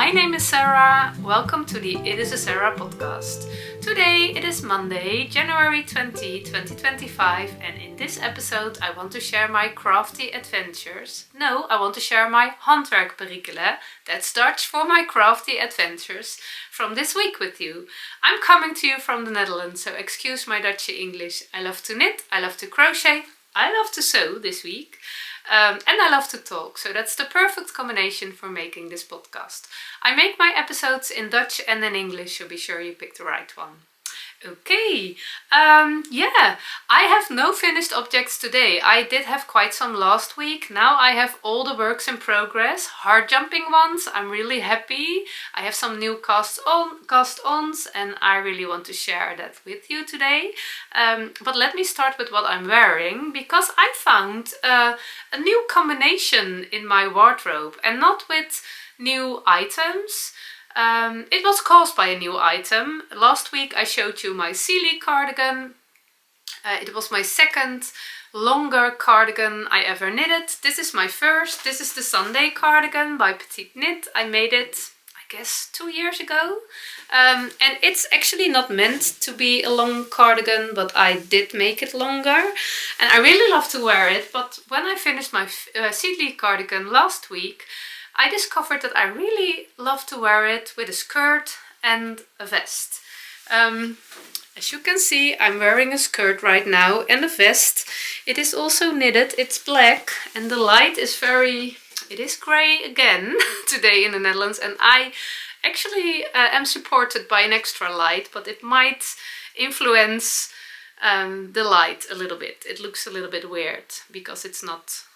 My name is Sarah. Welcome to the It is a Sarah podcast. Today it is Monday, January 20, 2025, and in this episode I want to share my crafty adventures. No, I want to share my handwerk perikelen, that's Dutch for my crafty adventures, from this week with you. I'm coming to you from the Netherlands, so excuse my Dutchy English. I love to knit, I love to crochet, I love to sew this week. And I love to talk, so that's the perfect combination for making this podcast. I make my episodes in Dutch and in English, so be sure you pick the right one. Okay, I have no finished objects today. I did have quite some last week. Now I have all the works in progress, hard jumping ones. I'm really happy. I have some new cast-ons and I really want to share that with you today. But let me start with what I'm wearing, because I found a new combination in my wardrobe, and not with new items. It was caused by a new item. Last week I showed you my Sealy cardigan. It was my second longer cardigan I ever knitted. This is my first. This is the Sunday cardigan by Petite knit. I made it, I guess, 2 years ago. And it's actually not meant to be a long cardigan, but I did make it longer. And I really love to wear it. But when I finished my Sealy cardigan last week, I discovered that I really love to wear it with a skirt and a vest. As you can see, I'm wearing a skirt right now and a vest. It is also knitted, it's black, and the light is it is grey again today in the Netherlands, and I actually am supported by an extra light, but it might influence the light a little bit. It looks a little bit weird because it's not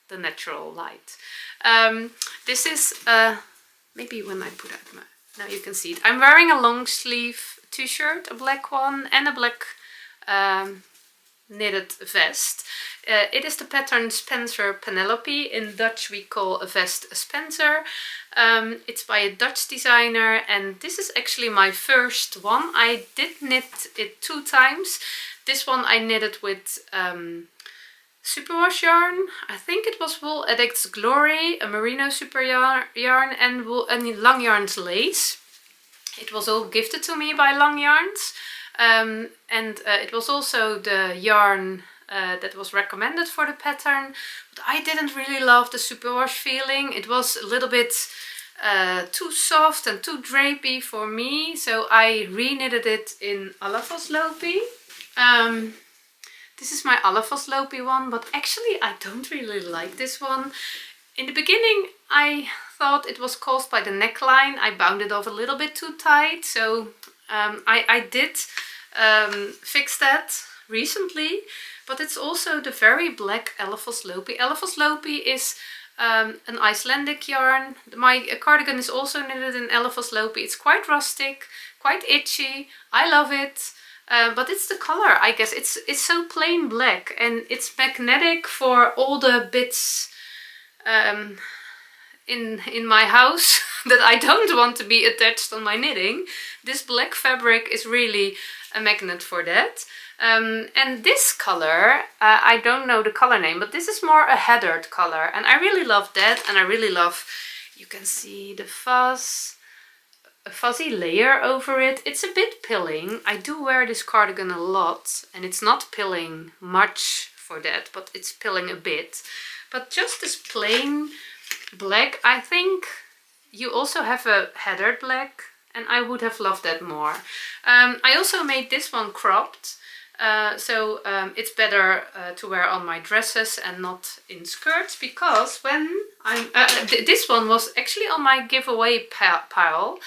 the natural light. This is maybe when I put out now you can see it. I'm wearing a long sleeve t-shirt, a black one, and a black knitted vest. It is the pattern Spencer Penelope. In Dutch we call a vest a Spencer. It's by a Dutch designer, and this is actually my first one. I did knit it 2 times. This one I knitted with superwash yarn. I think it was Wool Addict's Glory, a merino super yarn, and Long Yarn's lace. It was all gifted to me by Long Yarns, and it was also the yarn that was recommended for the pattern. But I didn't really love the superwash feeling. It was a little bit too soft and too drapey for me, so I re-knitted it in Alafoslopi. This is my Alafoslopi one, but actually I don't really like this one. In the beginning I thought it was caused by the neckline. I bound it off a little bit too tight, so I did fix that recently. But it's also the very black Alafoslopi. Alafoslopi is an Icelandic yarn. My cardigan is also knitted in Alafoslopi. It's quite rustic, quite itchy. I love it. But it's the color, I guess. It's so plain black, and it's magnetic for all the bits in my house that I don't want to be attached on my knitting. This black fabric is really a magnet for that. And this color, I don't know the color name, but this is more a heathered color, and I really love that. And I really love, you can see the a fuzzy layer over it. It's a bit pilling. I do wear this cardigan a lot, and it's not pilling much for that, but it's pilling a bit. But just this plain black, I think you also have a heathered black, and I would have loved that more. I also made this one cropped, so it's better to wear on my dresses and not in skirts, because when this one was actually on my giveaway pile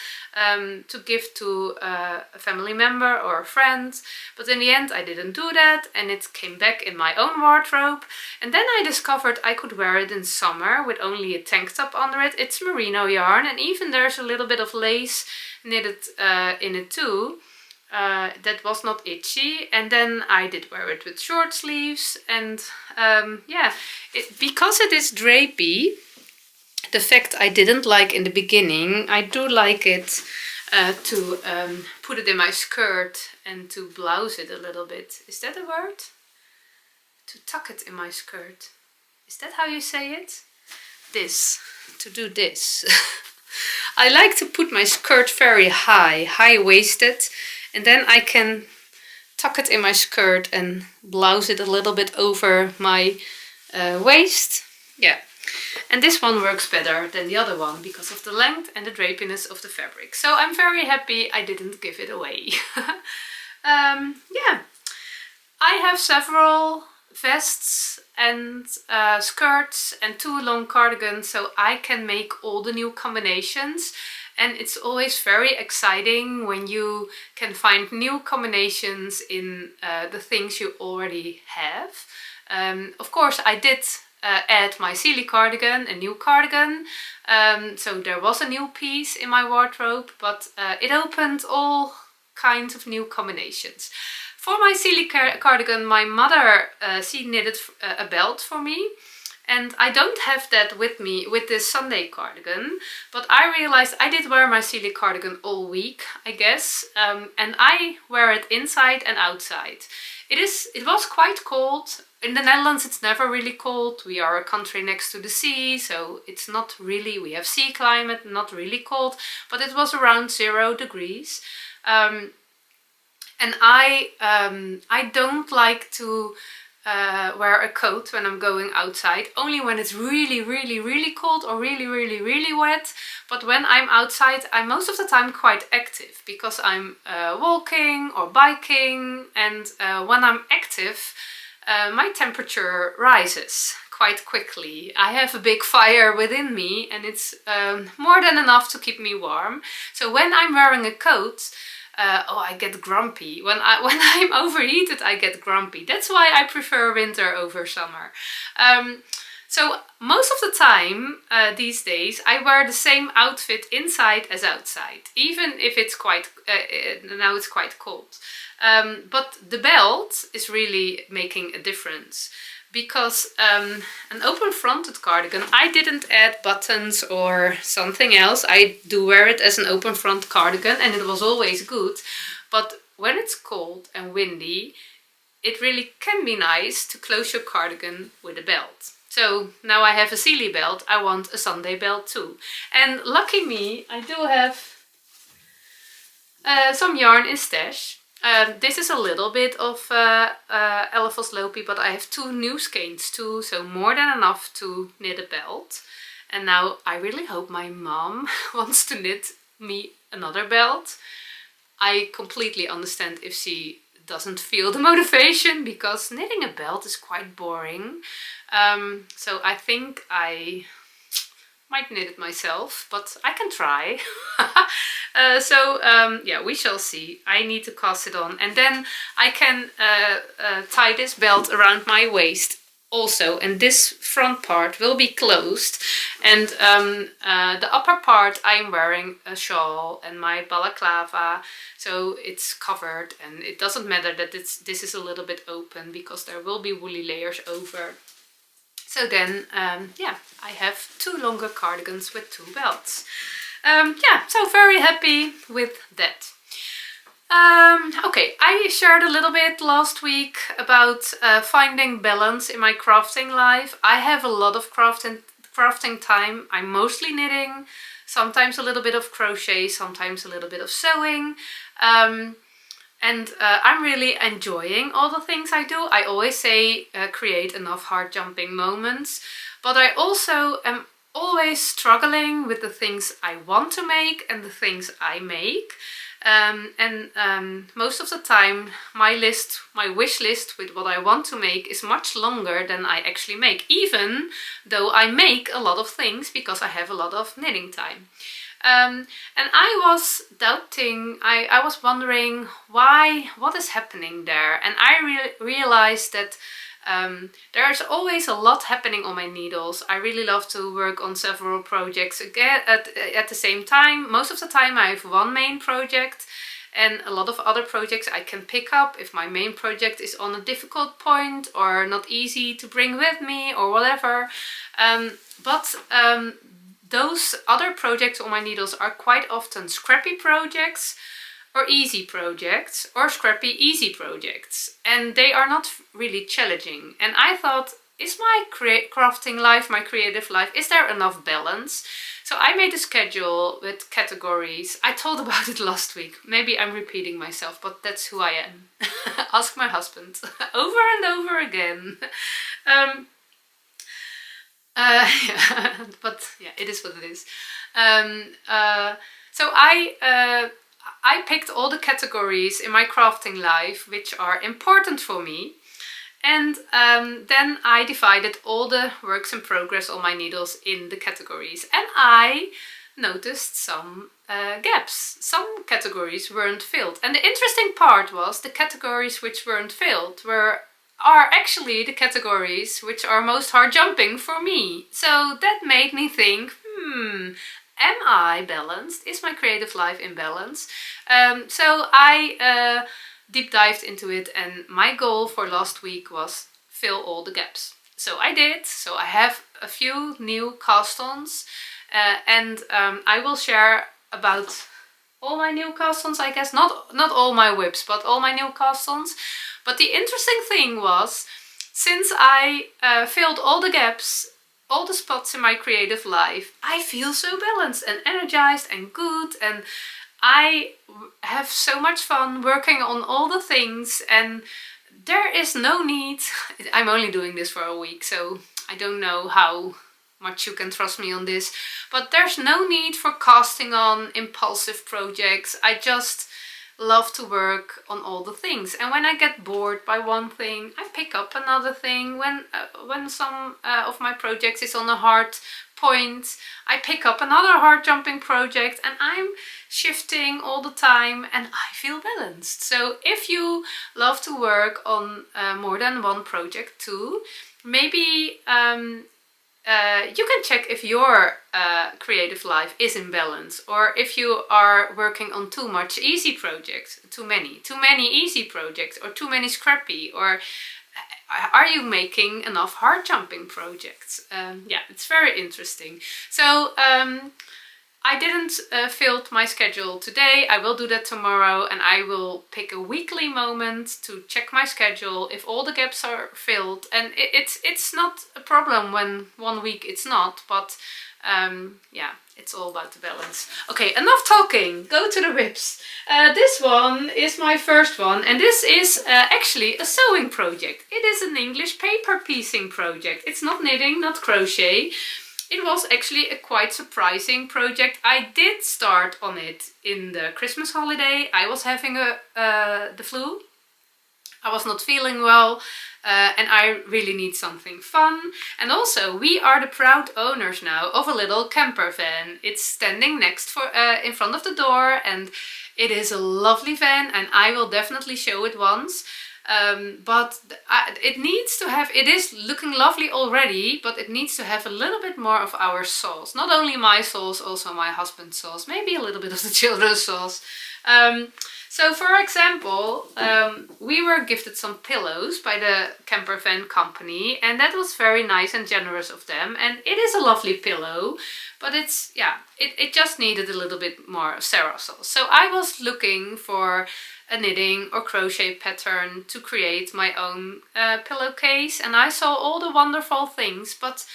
to give to a family member or a friend, but in the end I didn't do that, and it came back in my own wardrobe. And then I discovered I could wear it in summer with only a tank top under it. It's merino yarn, and even there's a little bit of lace knitted in it too. That was not itchy, and then I did wear it with short sleeves, and because it is drapey, the fact I didn't like in the beginning, I do like it to put it in my skirt and to blouse it a little bit. Is that a word? To tuck it in my skirt. Is that how you say it? To do this. I like to put my skirt very high-waisted, and then I can tuck it in my skirt and blouse it a little bit over my waist. Yeah, and this one works better than the other one because of the length and the drapiness of the fabric. So I'm very happy I didn't give it away. Yeah, I have several vests and skirts and 2 long cardigans, so I can make all the new combinations. And it's always very exciting when you can find new combinations in the things you already have. Of course, I did add my Sealy cardigan, a new cardigan. So there was a new piece in my wardrobe, but it opened all kinds of new combinations. For my Sealy cardigan, my mother, she knitted a belt for me. And I don't have that with me with this Sunday cardigan, but I realized I did wear my Sealy cardigan all week, I guess, and I wear it inside and outside. It was quite cold. In the Netherlands it's never really cold. We are a country next to the sea, so it's not really, we have sea climate, not really cold, but it was around 0 degrees. And I don't like to wear a coat when I'm going outside, only when it's really cold or really wet. But when I'm outside, I'm most of the time quite active because I'm walking or biking, and when I'm active my temperature rises quite quickly. I have a big fire within me, and it's more than enough to keep me warm. So when I'm wearing a coat, I get grumpy. When I'm overheated, I get grumpy. That's why I prefer winter over summer. So most of the time these days I wear the same outfit inside as outside, even if it's quite now it's quite cold. But the belt is really making a difference. Because an open-fronted cardigan, I didn't add buttons or something else. I do wear it as an open front cardigan, and it was always good. But when it's cold and windy, it really can be nice to close your cardigan with a belt. So now I have a Sealy belt, I want a Sunday belt too. And lucky me, I do have some yarn in stash. This is a little bit of Elfos Lopi, but I have 2 new skeins too, so more than enough to knit a belt. And now I really hope my mom wants to knit me another belt. I completely understand if she doesn't feel the motivation, because knitting a belt is quite boring. So I think I might knit it myself, but I can try. Yeah, we shall see. I need to cast it on, and then I can tie this belt around my waist also, and this front part will be closed, and the upper part I'm wearing a shawl and my balaclava, so it's covered, and it doesn't matter that this is a little bit open because there will be woolly layers over. So then, yeah, I have 2 longer cardigans with 2 belts. Yeah, so very happy with that. Okay, I shared a little bit last week about finding balance in my crafting life. I have a lot of crafting time. I'm mostly knitting, sometimes a little bit of crochet, sometimes a little bit of sewing. And I'm really enjoying all the things I do. I always say create enough heart jumping moments, but I also am always struggling with the things I want to make and the things I make. Most of the time my wish list with what I want to make is much longer than I actually make, even though I make a lot of things because I have a lot of knitting time. And I was doubting, I was wondering what is happening there, and I realized that there's always a lot happening on my needles. I really love to work on several projects again at the same time. Most of the time I have one main project, and a lot of other projects I can pick up if my main project is on a difficult point or not easy to bring with me or whatever. Those other projects on my needles are quite often scrappy projects or easy projects or scrappy easy projects, and they are not really challenging. And I thought is my crafting life, my creative life, is there enough balance? So I made a schedule with categories. I told about it last week. Maybe I'm repeating myself, but that's who I am. Ask my husband over and over again. Yeah, but yeah, it is what it is. So I picked all the categories in my crafting life which are important for me. And then I divided all the works in progress on my needles in the categories. And I noticed some gaps. Some categories weren't filled. And the interesting part was the categories which weren't filled are actually the categories which are most hard jumping for me. So that made me think, am I balanced? Is my creative life in balance? So I deep dived into it, and my goal for last week was fill all the gaps. So I did. So I have a few new cast-ons, and I will share about all my new cast-ons, I guess. Not all my whips, but all my new cast-ons. But the interesting thing was, since I filled all the gaps, all the spots in my creative life, I feel so balanced and energized and good, and I have so much fun working on all the things, and there is no need. I'm only doing this for a week, so I don't know how much you can trust me on this, but there's no need for casting on impulsive projects. I just love to work on all the things, and when I get bored by one thing, I pick up another thing. When some of my projects is on a hard point, I pick up another hard jumping project, and I'm shifting all the time, and I feel balanced. So if you love to work on more than one project too, maybe you can check if your creative life is in balance, or if you are working on too much easy projects, too many easy projects, or too many scrappy, or are you making enough hard jumping projects? Yeah, it's very interesting. So I didn't fill my schedule today. I will do that tomorrow, and I will pick a weekly moment to check my schedule if all the gaps are filled. And it's not a problem when one week it's not, but yeah, it's all about the balance. Okay, enough talking. Go to the whips. This one is my first one, and this is actually a sewing project. It is an English paper piecing project. It's not knitting, not crochet. It was actually a quite surprising project. I did start on it in the Christmas holiday. I was having the flu. I was not feeling well, and I really need something fun. And also, we are the proud owners now of a little camper van. It's standing in front of the door, and it is a lovely van, and I will definitely show it once. But it needs to have, it is looking lovely already, but it needs to have a little bit more of our sauce. Not only my sauce, also my husband's sauce, maybe a little bit of the children's sauce. So for example, we were gifted some pillows by the camper van company, and that was very nice and generous of them. And it is a lovely pillow, but it's, yeah, it just needed a little bit more Sarah sauce. So I was looking for a knitting or crochet pattern to create my own pillowcase, and I saw all the wonderful things, but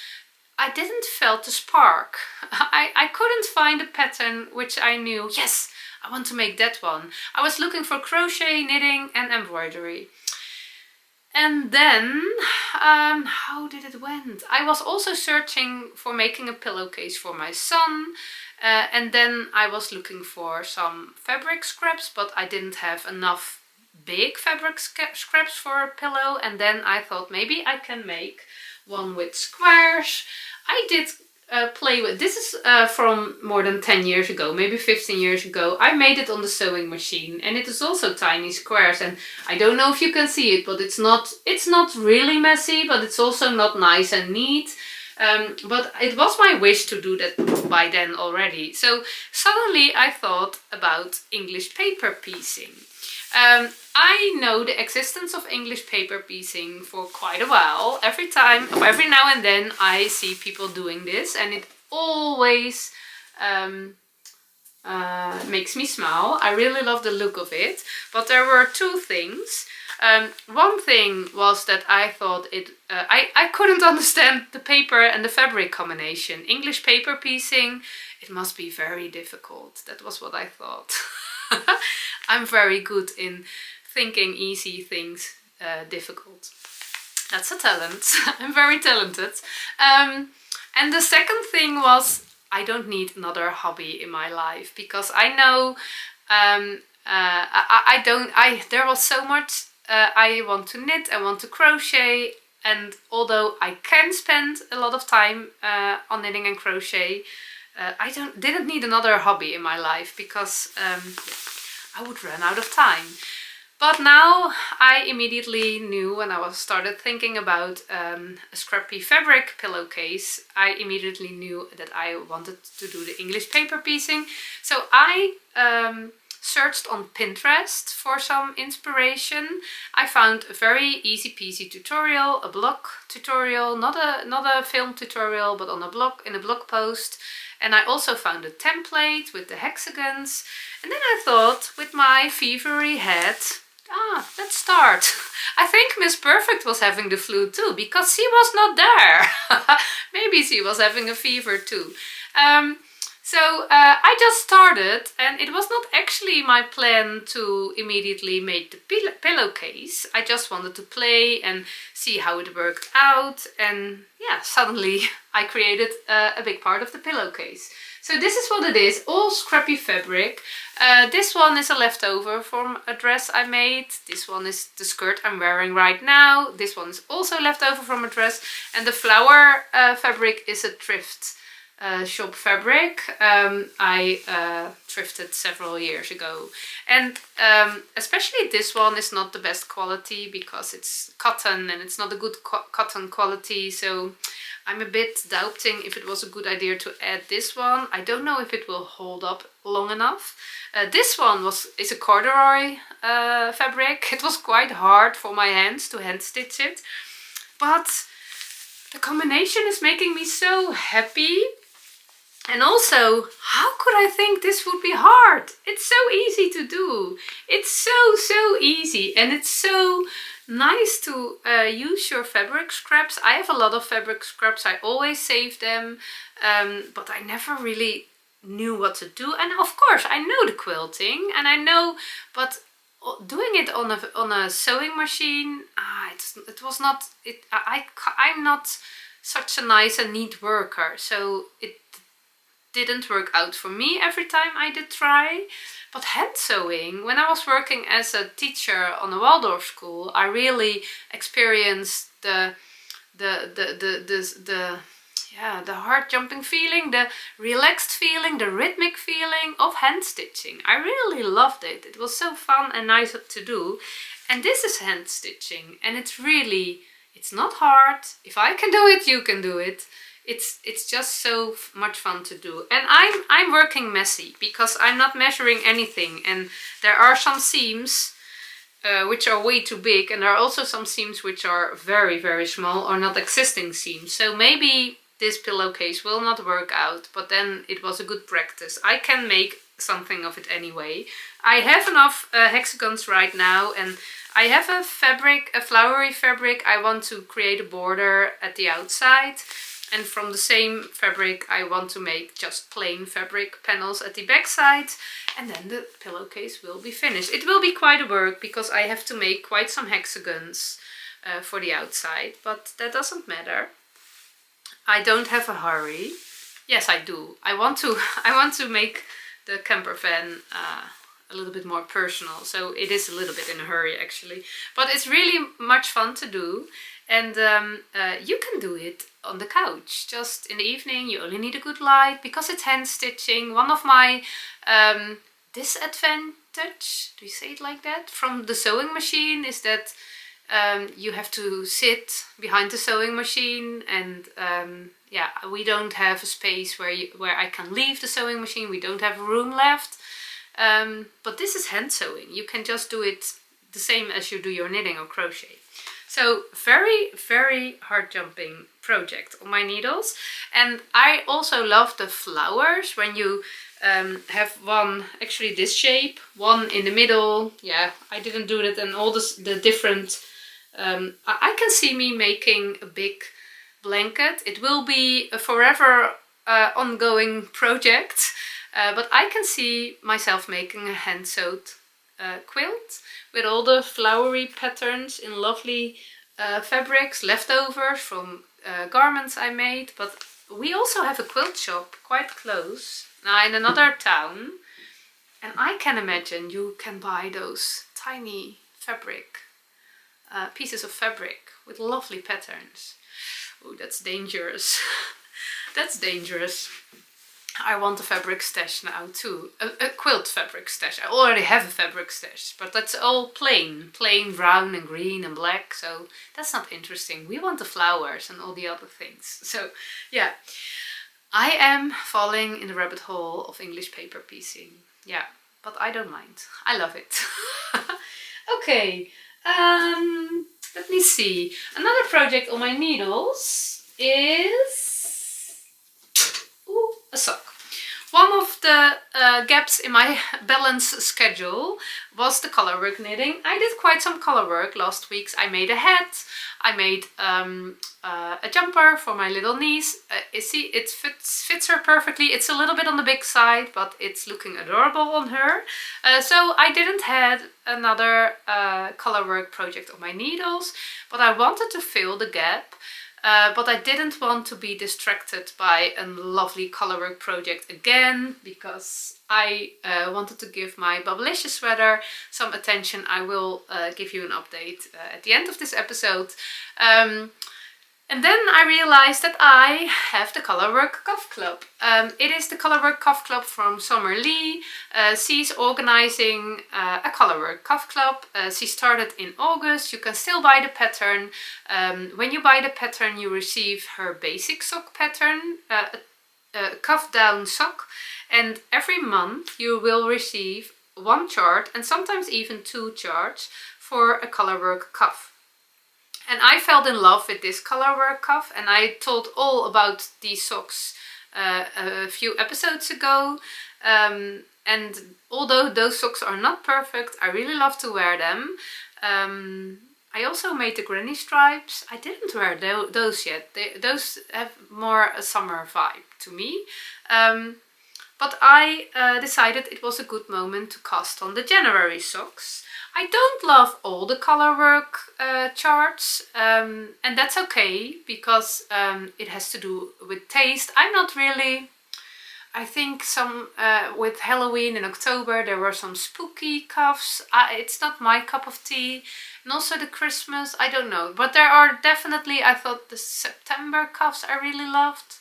I didn't feel the spark. I couldn't find a pattern which I knew, yes, I want to make that one. I was looking for crochet, knitting and embroidery. And then, how did it went? I was also searching for making a pillowcase for my son. And then I was looking for some fabric scraps, but I didn't have enough big fabric scraps for a pillow. And then I thought maybe I can make one with squares. I did play with, this is from more than 10 years ago, maybe 15 years ago. I made it on the sewing machine, and it is also tiny squares, and I don't know if you can see it, but it's not really messy, but it's also not nice and neat. But it was my wish to do that by then already. So suddenly I thought about English paper piecing. I know the existence of English paper piecing for quite a while. Every now and then I see people doing this, and it always makes me smile. I really love the look of it. But there were two things. One thing was that I thought I couldn't understand the paper and the fabric combination. English paper piecing, it must be very difficult. That was what I thought. I'm very good in thinking easy things difficult. That's a talent. I'm very talented. And the second thing was, I don't need another hobby in my life, because I know there was so much I want to knit, I want to crochet, and although I can spend a lot of time on knitting and crochet, I didn't need another hobby in my life, because I would run out of time. But now I immediately knew, when I started thinking about a scrappy fabric pillowcase, I immediately knew that I wanted to do the English paper piecing. So I searched on Pinterest for some inspiration. I found a very easy peasy tutorial, a blog tutorial, not a film tutorial, but on a blog, in a blog post. And I also found a template with the hexagons. And then I thought, with my fevery head, let's start. I think Miss Perfect was having the flu too, because she was not there. Maybe she was having a fever too. So I just started, and it was not actually my plan to immediately make the pillowcase. I just wanted to play and see how it worked out, and yeah, suddenly I created a big part of the pillowcase. So this is what it is, all scrappy fabric. This one is a leftover from a dress I made. This one is the skirt I'm wearing right now. This one is also leftover from a dress. And the flower fabric is a thrift shop fabric I thrifted several years ago. And especially this one is not the best quality, because it's cotton and it's not a good cotton quality. So I'm a bit doubting if it was a good idea to add this one. I don't know if it will hold up long enough. This one is a corduroy fabric. It was quite hard for my hands to hand stitch it, but the combination is making me so happy. And also, how could I think this would be hard? It's so easy to do. It's so easy, and it's so nice to use your fabric scraps. I have a lot of fabric scraps. I always save them, but I never really knew what to do. And of course, I know the quilting, and I know, but doing it on a sewing machine, it was not. I'm not such a nice and neat worker, so it didn't work out for me every time I did try. But hand sewing, when I was working as a teacher on a Waldorf school, I really experienced the heart jumping feeling, the relaxed feeling, the rhythmic feeling of hand stitching. I really loved it. It was so fun and nice to do. And this is hand stitching, and it's not hard. If I can do it, you can do it. It's just so much fun to do. And I'm working messy, because I'm not measuring anything, and there are some seams which are way too big, and there are also some seams which are very small or not existing seams. So maybe this pillowcase will not work out, but then it was a good practice. I can make something of it anyway. I have enough hexagons right now, and I have a flowery fabric. I want to create a border at the outside. And from the same fabric I want to make just plain fabric panels at the back side, and then the pillowcase will be finished. It will be quite a work, because I have to make quite some hexagons for the outside, but that doesn't matter. I don't have a hurry. Yes, I do. I want to make the camper van a little bit more personal, so it is a little bit in a hurry actually, but it's really much fun to do. And you can do it on the couch, just in the evening. You only need a good light, because it's hand stitching. One of my disadvantage, do you say it like that, from the sewing machine is that you have to sit behind the sewing machine, and yeah, we don't have a space where I can leave the sewing machine. We don't have room left. But this is hand sewing. You can just do it the same as you do your knitting or crochet. So very hard jumping project on my needles. And I also love the flowers when you have one actually this shape, one in the middle. Yeah, I didn't do that, and all the different. I can see me making a big blanket. It will be a forever ongoing project, but I can see myself making a hand-sewed quilt with all the flowery patterns in lovely fabrics, leftovers from garments I made. But we also have a quilt shop quite close, now in another town, and I can imagine you can buy those tiny fabric pieces of fabric with lovely patterns. Oh, that's dangerous. That's dangerous. I want a fabric stash now too. A quilt fabric stash. I already have a fabric stash, but that's all plain brown and green and black, so that's not interesting. We want the flowers and all the other things. So yeah, I am falling in the rabbit hole of English paper piecing. Yeah, but I don't mind. I love it. Okay, let me see. Another project on my needles is a sock. One of the gaps in my balance schedule was the colorwork knitting. I did quite some colorwork last week. I made a hat, I made a jumper for my little niece. You see, it fits her perfectly. It's a little bit on the big side, but it's looking adorable on her. So I didn't have another colorwork project on my needles, but I wanted to fill the gap. But I didn't want to be distracted by a lovely colorwork project again, because I wanted to give my Bubblelicious sweater some attention. I will give you an update at the end of this episode. And then I realized that I have the Colorwork Cuff Club. It is the Colorwork Cuff Club from Summer Lee. She's organizing a Colorwork Cuff Club. She started in August. You can still buy the pattern. When you buy the pattern, you receive her basic sock pattern, a cuff down sock. And every month you will receive one chart, and sometimes even 2 charts, for a Colorwork cuff. And I fell in love with this colorwork cuff, and I told all about these socks a few episodes ago. And although those socks are not perfect, I really love to wear them. I also made the granny stripes. I didn't wear those yet. Those have more a summer vibe to me. But I decided it was a good moment to cast on the January socks. I don't love all the colorwork charts, and that's okay, because it has to do with taste. I'm not really... I think some with Halloween in October there were some spooky cuffs. It's not my cup of tea. And also the Christmas, I don't know. But there are definitely, I thought the September cuffs I really loved.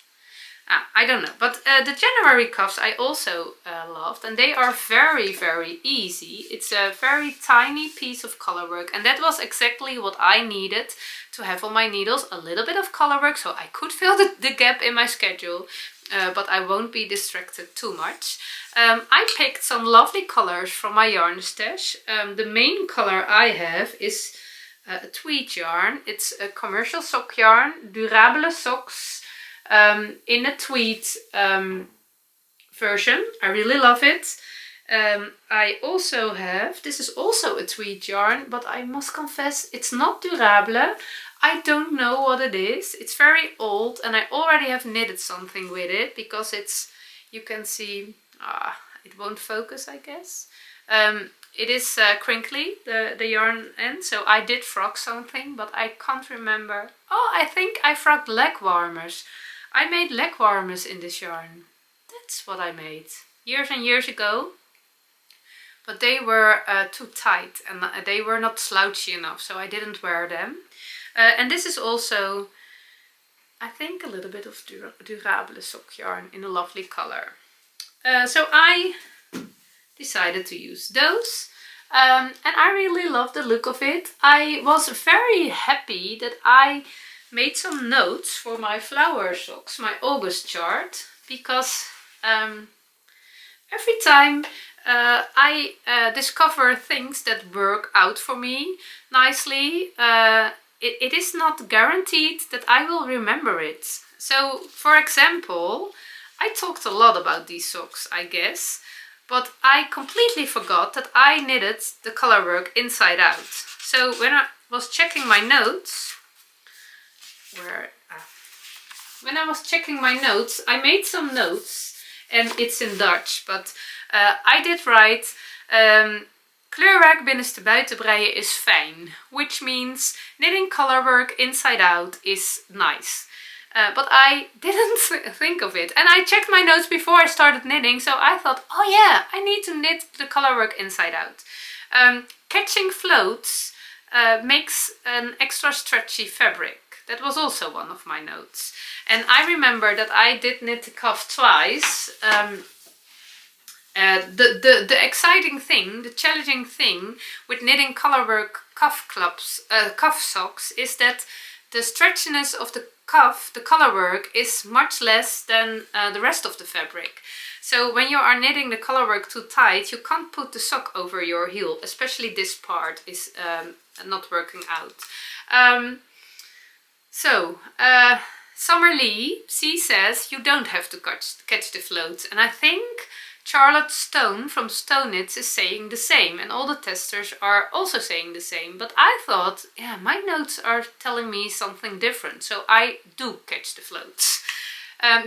I don't know, but the January cuffs I also loved, and they are very, very easy. It's a very tiny piece of colorwork, and that was exactly what I needed to have on my needles. A little bit of colorwork, so I could fill the gap in my schedule, but I won't be distracted too much. I picked some lovely colors from my yarn stash. The main color I have is a tweed yarn. It's a commercial sock yarn, Durable Socks. In a tweed version. I really love it. I also have, this is also a tweed yarn, but I must confess it's not Durable. I don't know what it is. It's very old, and I already have knitted something with it, because it's, you can see, it won't focus, I guess. It is crinkly, the yarn end, so I did frock something, but I can't remember. Oh, I think I frocked leg warmers. I made leg warmers in this yarn. That's what I made years and years ago. But they were too tight, and they were not slouchy enough, so I didn't wear them. And this is also, I think, a little bit of Durable sock yarn in a lovely color. So I decided to use those. And I really love the look of it. I was very happy that I made some notes for my flower socks, my August chart, because every time I discover things that work out for me nicely, it is not guaranteed that I will remember it. So, for example, I talked a lot about these socks, I guess, but I completely forgot that I knitted the colorwork inside out. So when I was checking my notes, when I was checking my notes, I made some notes, and it's in Dutch, but I did write kleurwerk binnenste buiten breien is fijn, which means knitting colorwork inside out is nice. But I didn't think of it, and I checked my notes before I started knitting, so I thought, oh yeah, I need to knit the colorwork inside out. Catching floats makes an extra stretchy fabric. That was also one of my notes. And I remember that I did knit the cuff twice. The exciting thing, the challenging thing with knitting colorwork cuff socks is that the stretchiness of the cuff, the colorwork, is much less than the rest of the fabric. So when you are knitting the colorwork too tight, you can't put the sock over your heel, especially this part is not working out. Summer Lee, she says you don't have to catch the floats, and I think Charlotte Stone from Stone Knits is saying the same, and all the testers are also saying the same. But I thought, yeah, my notes are telling me something different, so I do catch the floats.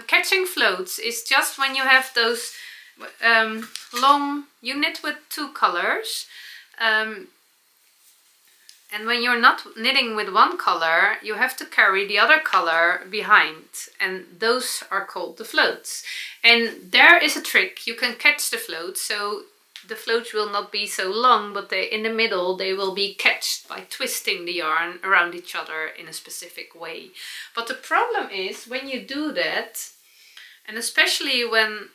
Catching floats is just when you have those long, you knit with two colors, and when you're not knitting with one color, you have to carry the other color behind, and those are called the floats. And there is a trick, you can catch the floats, so the floats will not be so long, but in the middle they will be catched by twisting the yarn around each other in a specific way. But the problem is when you do that, and especially when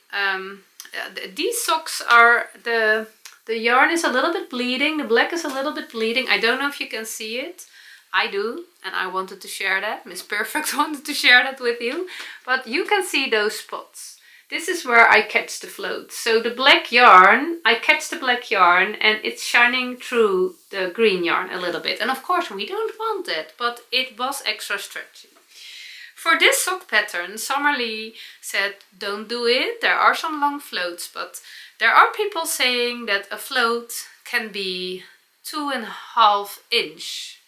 these socks are the yarn is a little bit bleeding, the black is a little bit bleeding. I don't know if you can see it. I do, and I wanted to share that. Miss Perfect wanted to share that with you. But you can see those spots. This is where I catch the floats. So the black yarn, I catch the black yarn and it's shining through the green yarn a little bit. And of course we don't want that, but it was extra stretchy. For this sock pattern, Summer Lee said don't do it. There are some long floats, but there are people saying that a float can be 2.5 inch.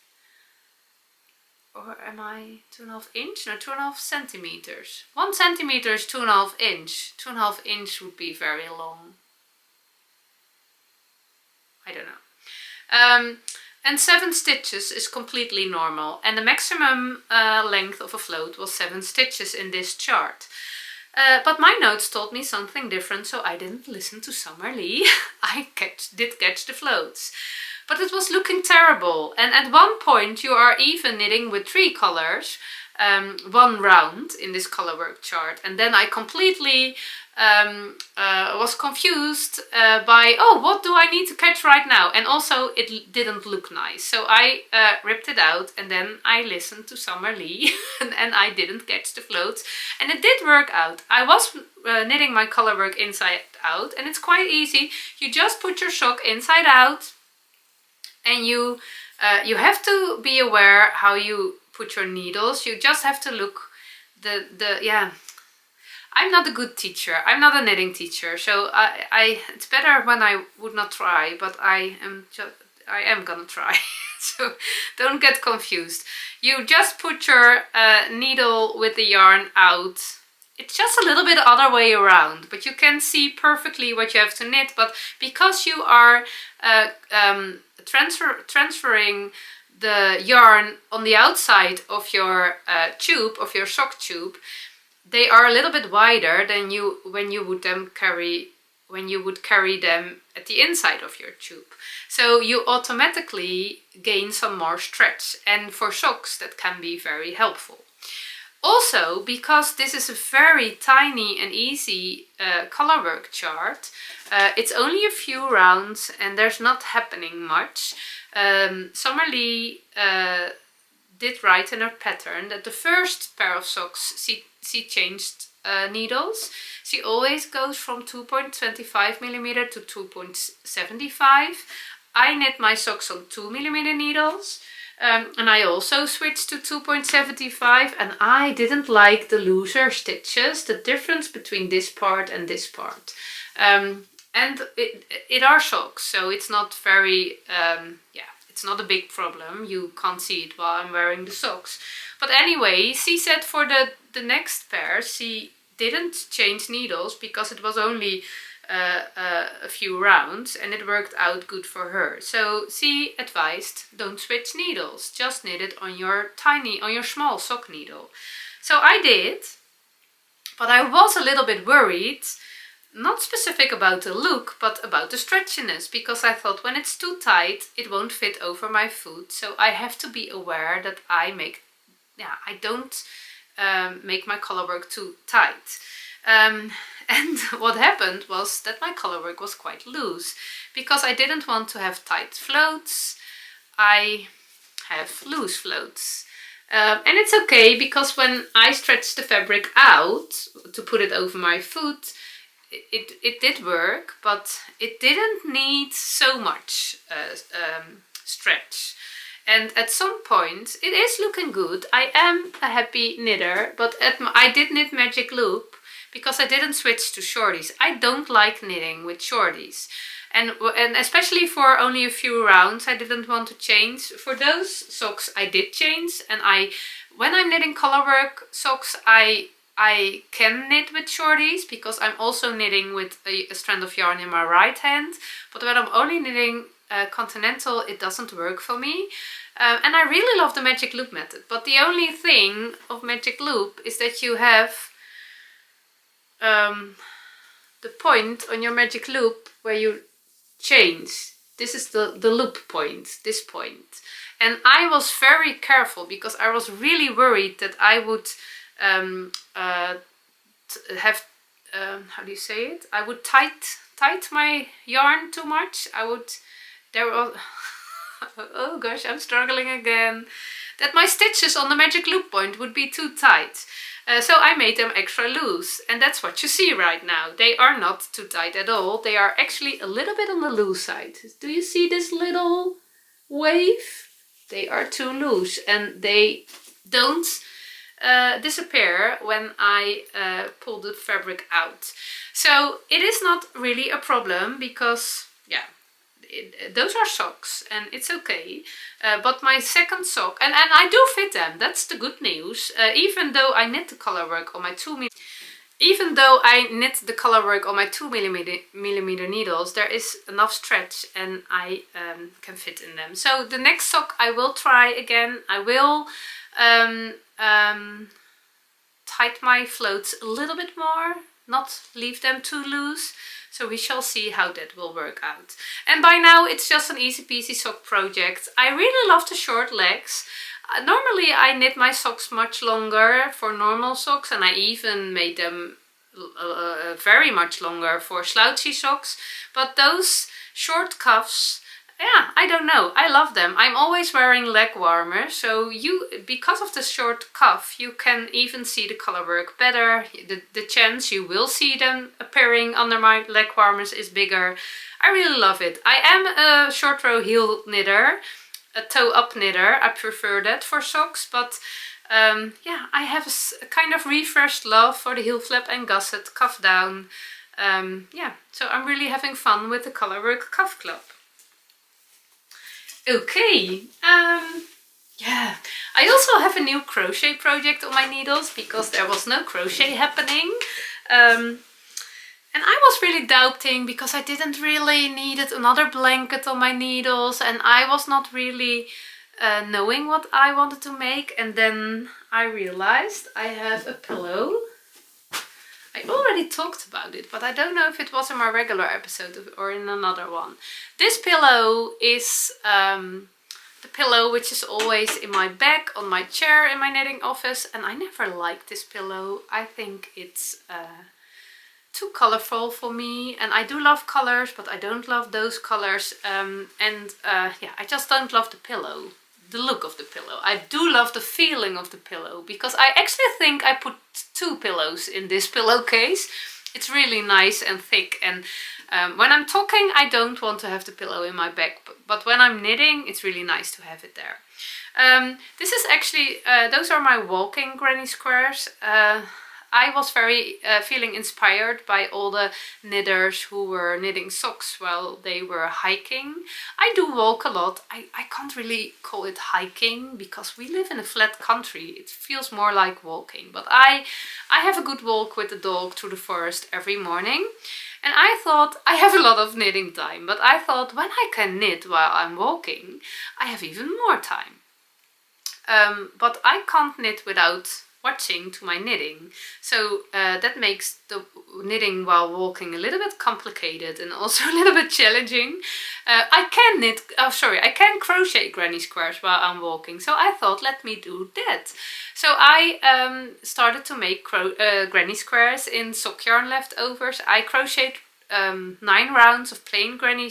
Or am I 2.5 inch? No, 2.5 centimeters. 1 centimeter is 2.5 inch. 2.5 inch would be very long. I don't know. And 7 stitches is completely normal. And the maximum length of a float was 7 stitches in this chart. But my notes told me something different, so I didn't listen to Summer Lee. I did catch the floats. But it was looking terrible. And at one point you are even knitting with 3 colors, 1 round in this colorwork chart. And then I completely was confused by, oh, what do I need to catch right now? And also it didn't look nice. So I ripped it out and then I listened to Summer Lee and I didn't catch the floats. And it did work out. I was knitting my colorwork inside out and it's quite easy. You just put your sock inside out and you have to be aware how you put your needles. You just have to look yeah. I'm not a good teacher. I'm not a knitting teacher, so it's better when I would not try, but I am gonna try. So don't get confused. You just put your needle with the yarn out. It's just a little bit other way around, but you can see perfectly what you have to knit. But because you are transferring the yarn on the outside of your tube, of your sock tube, they are a little bit wider than when you would carry them at the inside of your tube. So you automatically gain some more stretch, and for socks that can be very helpful. Also, because this is a very tiny and easy colorwork chart, it's only a few rounds and there's not happening much. Summer Lee did write in her pattern that the first pair of socks she changed needles. She always goes from 2.25mm to 2.75. I knit my socks on 2mm needles. And I also switched to 2.75, and I didn't like the looser stitches, the difference between this part and this part. And it are socks, so it's not very, yeah, it's not a big problem. You can't see it while I'm wearing the socks. But anyway, she said for the next pair, she didn't change needles because it was only a few rounds and it worked out good for her. So she advised, don't switch needles, just knit it on your small sock needle. So I did, but I was a little bit worried, not specific about the look, but about the stretchiness, because I thought when it's too tight, it won't fit over my foot. So I have to be aware that I don't make my colorwork too tight. And what happened was that my colorwork was quite loose, because I didn't want to have tight floats. I have loose floats. And it's okay, because when I stretched the fabric out to put it over my foot, it did work, but it didn't need so much stretch. And at some point, it is looking good. I am a happy knitter, but I did knit magic loop because I didn't switch to shorties. I don't like knitting with shorties. And especially for only a few rounds, I didn't want to change. For those socks, I did change. And when I'm knitting colorwork socks, I can knit with shorties because I'm also knitting with a strand of yarn in my right hand. But when I'm only knitting continental, it doesn't work for me. And I really love the magic loop method. But the only thing of magic loop is that you have the point on your magic loop where you change. This is the loop point, this point. And I was very careful because I was really worried that I would have, how do you say it? I would tight my yarn too much. Oh gosh, I'm struggling again. That my stitches on the magic loop point would be too tight. So I made them extra loose, and that's what you see right now. They are not too tight at all. They are actually a little bit on the loose side. Do you see this little wave? They are too loose, and they don't disappear when I pull the fabric out. So it is not really a problem because, yeah, those are socks and it's okay. But my second sock, and I do fit them, that's the good news. Even though I knit the colorwork on my 2mm needles, there is enough stretch and I can fit in them. So the next sock I will try again. I will tight my floats a little bit more, not leave them too loose. So we shall see how that will work out. And by now it's just an easy peasy sock project. I really love the short legs. Normally I knit my socks much longer for normal socks, and I even made them very much longer for slouchy socks. But those short cuffs, yeah, I don't know, I love them. I'm always wearing leg warmers, so because of the short cuff, you can even see the colorwork better. The chance you will see them appearing under my leg warmers is bigger. I really love it. I am a short row heel knitter, a toe up knitter. I prefer that for socks, but yeah, I have a kind of refreshed love for the heel flap and gusset, cuff down. Yeah, so I'm really having fun with the Colorwork Cuff Club. Okay, yeah, I also have a new crochet project on my needles because there was no crochet happening. And I was really doubting because I didn't really needed another blanket on my needles, and I was not really knowing what I wanted to make. And then I realized I have a pillow. I already talked about it, but I don't know if it was in my regular episode or in another one. This pillow is the pillow which is always in my bag on my chair in my knitting office, and I never liked this pillow. I think it's too colorful for me, and I do love colors, but I don't love those colors. Yeah, I just don't love the pillow, the look of the pillow. I do love the feeling of the pillow because I actually think I put two pillows in this pillowcase. It's really nice and thick, and when I'm talking I don't want to have the pillow in my bag, but when I'm knitting it's really nice to have it there. This is actually, those are my walking granny squares. I was very feeling inspired by all the knitters who were knitting socks while they were hiking. I do walk a lot. I can't really call it hiking because we live in a flat country. It feels more like walking. But I have a good walk with the dog through the forest every morning. And I thought, I have a lot of knitting time, but I thought when I can knit while I'm walking, I have even more time. But I can't knit without watching to my knitting, so that makes the knitting while walking a little bit complicated and also a little bit challenging. I can crochet granny squares while I'm walking, so I thought let me do that. So I started to make granny squares in sock yarn leftovers. I crocheted 9 rounds of plain granny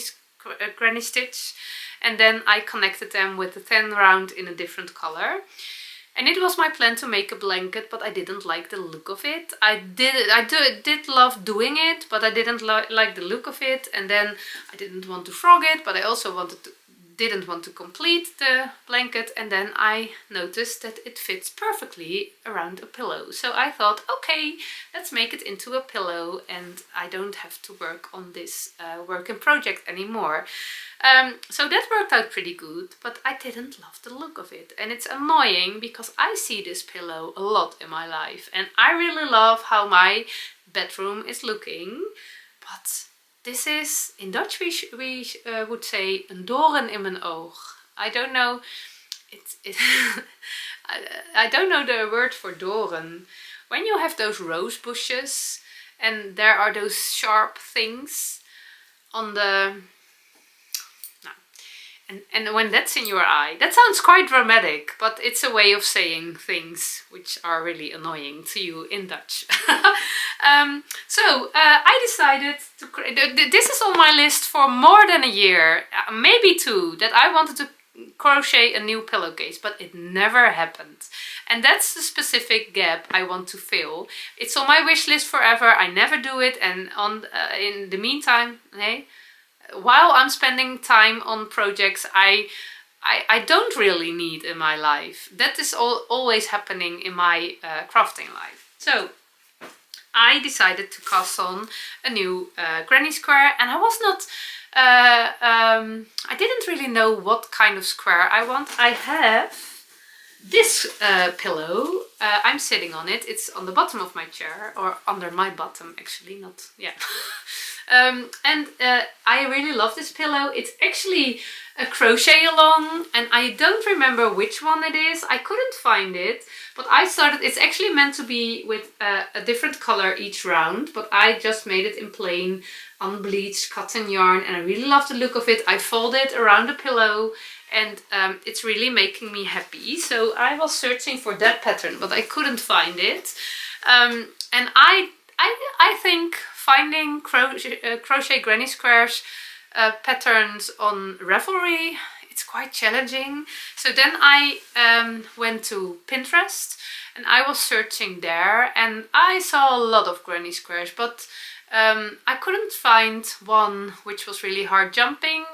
stitch, and then I connected them with the 10 round in a different color. And it was my plan to make a blanket, but I didn't like the look of it. I did love doing it, but I didn't like the look of it. And then I didn't want to frog it, but I also didn't want to complete the blanket. And then I noticed that it fits perfectly around a pillow. So I thought, okay, let's make it into a pillow, and I don't have to work on this work in project anymore. So that worked out pretty good, but I didn't love the look of it. And it's annoying because I see this pillow a lot in my life and I really love how my bedroom is looking. But this is, in Dutch we would say, een doorn in mijn oog. I don't know, I don't know the word for doorn. When you have those rose bushes and there are those sharp things on the... And when that's in your eye, that sounds quite dramatic, but it's a way of saying things which are really annoying to you in Dutch. So I decided to create, this is on my list for more than a year, maybe 2, that I wanted to crochet a new pillowcase, but it never happened. And that's the specific gap I want to fill. It's on my wish list forever, I never do it, and in the meantime, hey, while I'm spending time on projects I don't really need in my life. That is always happening in my crafting life. So I decided to cast on a new granny square, and I was not... I didn't really know what kind of square I want. I have this pillow. I'm sitting on it. It's on the bottom of my chair, or under my bottom actually, not... yeah. I really love this pillow. It's actually a crochet along, and I don't remember which one it is. I couldn't find it, but it's actually meant to be with a different color each round, but I just made it in plain unbleached cotton yarn, and I really love the look of it. I fold it around the pillow, and it's really making me happy. So I was searching for that pattern, but I couldn't find it. And I think finding crochet granny squares patterns on Ravelry, it's quite challenging. So then I went to Pinterest and I was searching there, and I saw a lot of granny squares, but I couldn't find one which was really hard jumping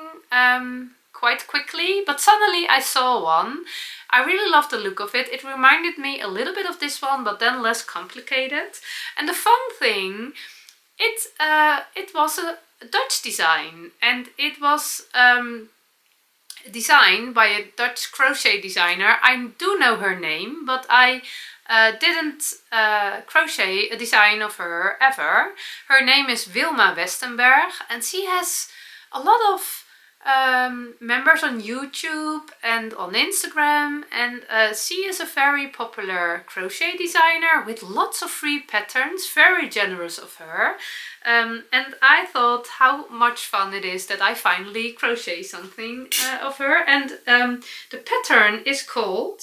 quite quickly, but suddenly I saw one. I really loved the look of it. It reminded me a little bit of this one, but then less complicated. And the fun thing, it was a Dutch design, and it was designed by a Dutch crochet designer. I do know her name, but I didn't crochet a design of her ever. Her name is Wilma Westenberg, and she has a lot of members on YouTube and on Instagram, and she is a very popular crochet designer with lots of free patterns, very generous of her. And I thought how much fun it is that I finally crochet something of her. And the pattern is called,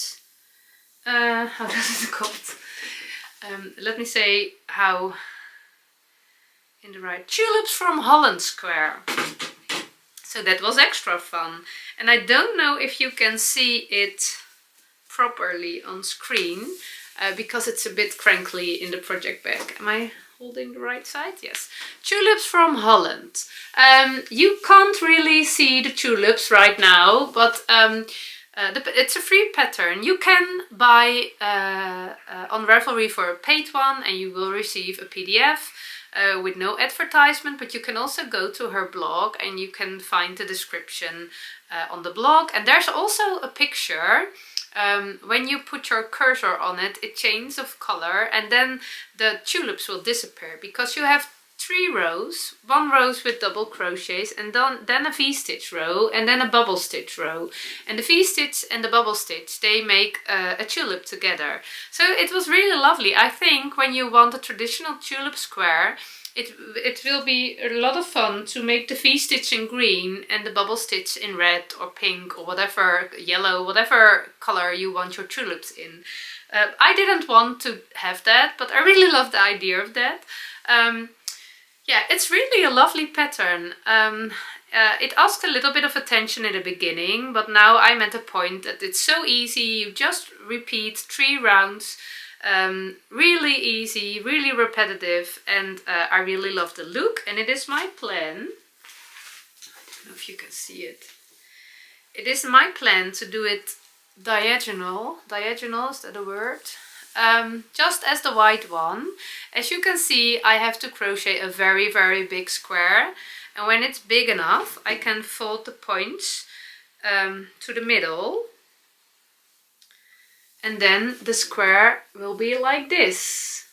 how does it called? Let me say how in the right, Tulips from Holland square. So that was extra fun, and I don't know if you can see it properly on screen because it's a bit crankly in the project bag. Am I holding the right side? Yes. Tulips from Holland. You can't really see the tulips right now, but it's a free pattern. You can buy on Ravelry for a paid one and you will receive a PDF with no advertisement, but you can also go to her blog and you can find the description on the blog. And there's also a picture. When you put your cursor on it, it changes of color and then the tulips will disappear because you have 3 rows, 1 row with double crochets and then a V-stitch row and then a bubble stitch row. And the V-stitch and the bubble stitch, they make a tulip together. So it was really lovely. I think when you want a traditional tulip square, it will be a lot of fun to make the V-stitch in green and the bubble stitch in red or pink or whatever, yellow, whatever color you want your tulips in. I didn't want to have that, but I really love the idea of that. Yeah, it's really a lovely pattern. It asked a little bit of attention in the beginning, but now I'm at the point that it's so easy. You just repeat 3 rounds. Really easy, really repetitive, and I really love the look. And it is my plan, I don't know if you can see it. It is my plan to do it diagonal. Diagonal, is that a word? Just as the white one. As you can see, I have to crochet a very, very big square. And when it's big enough, I can fold the points to the middle. And then the square will be like this.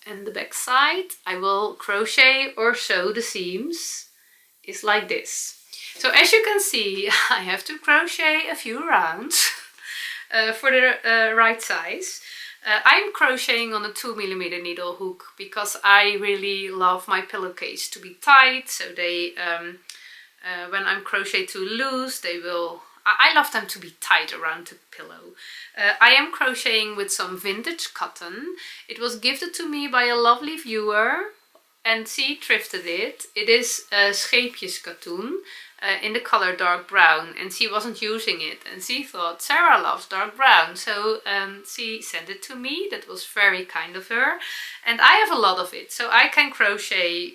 And the back side, I will crochet or sew the seams, is like this. So as you can see, I have to crochet a few rounds for the right size. I'm crocheting on a 2mm needle hook because I really love my pillowcase to be tight. So they, when I'm crochet too loose, they will... I love them to be tight around the pillow. I am crocheting with some vintage cotton. It was gifted to me by a lovely viewer and she thrifted it. It is scheepjes katoen in the color dark brown and she wasn't using it. And she thought Sarah loves dark brown, so she sent it to me. That was very kind of her. And I have a lot of it, so I can crochet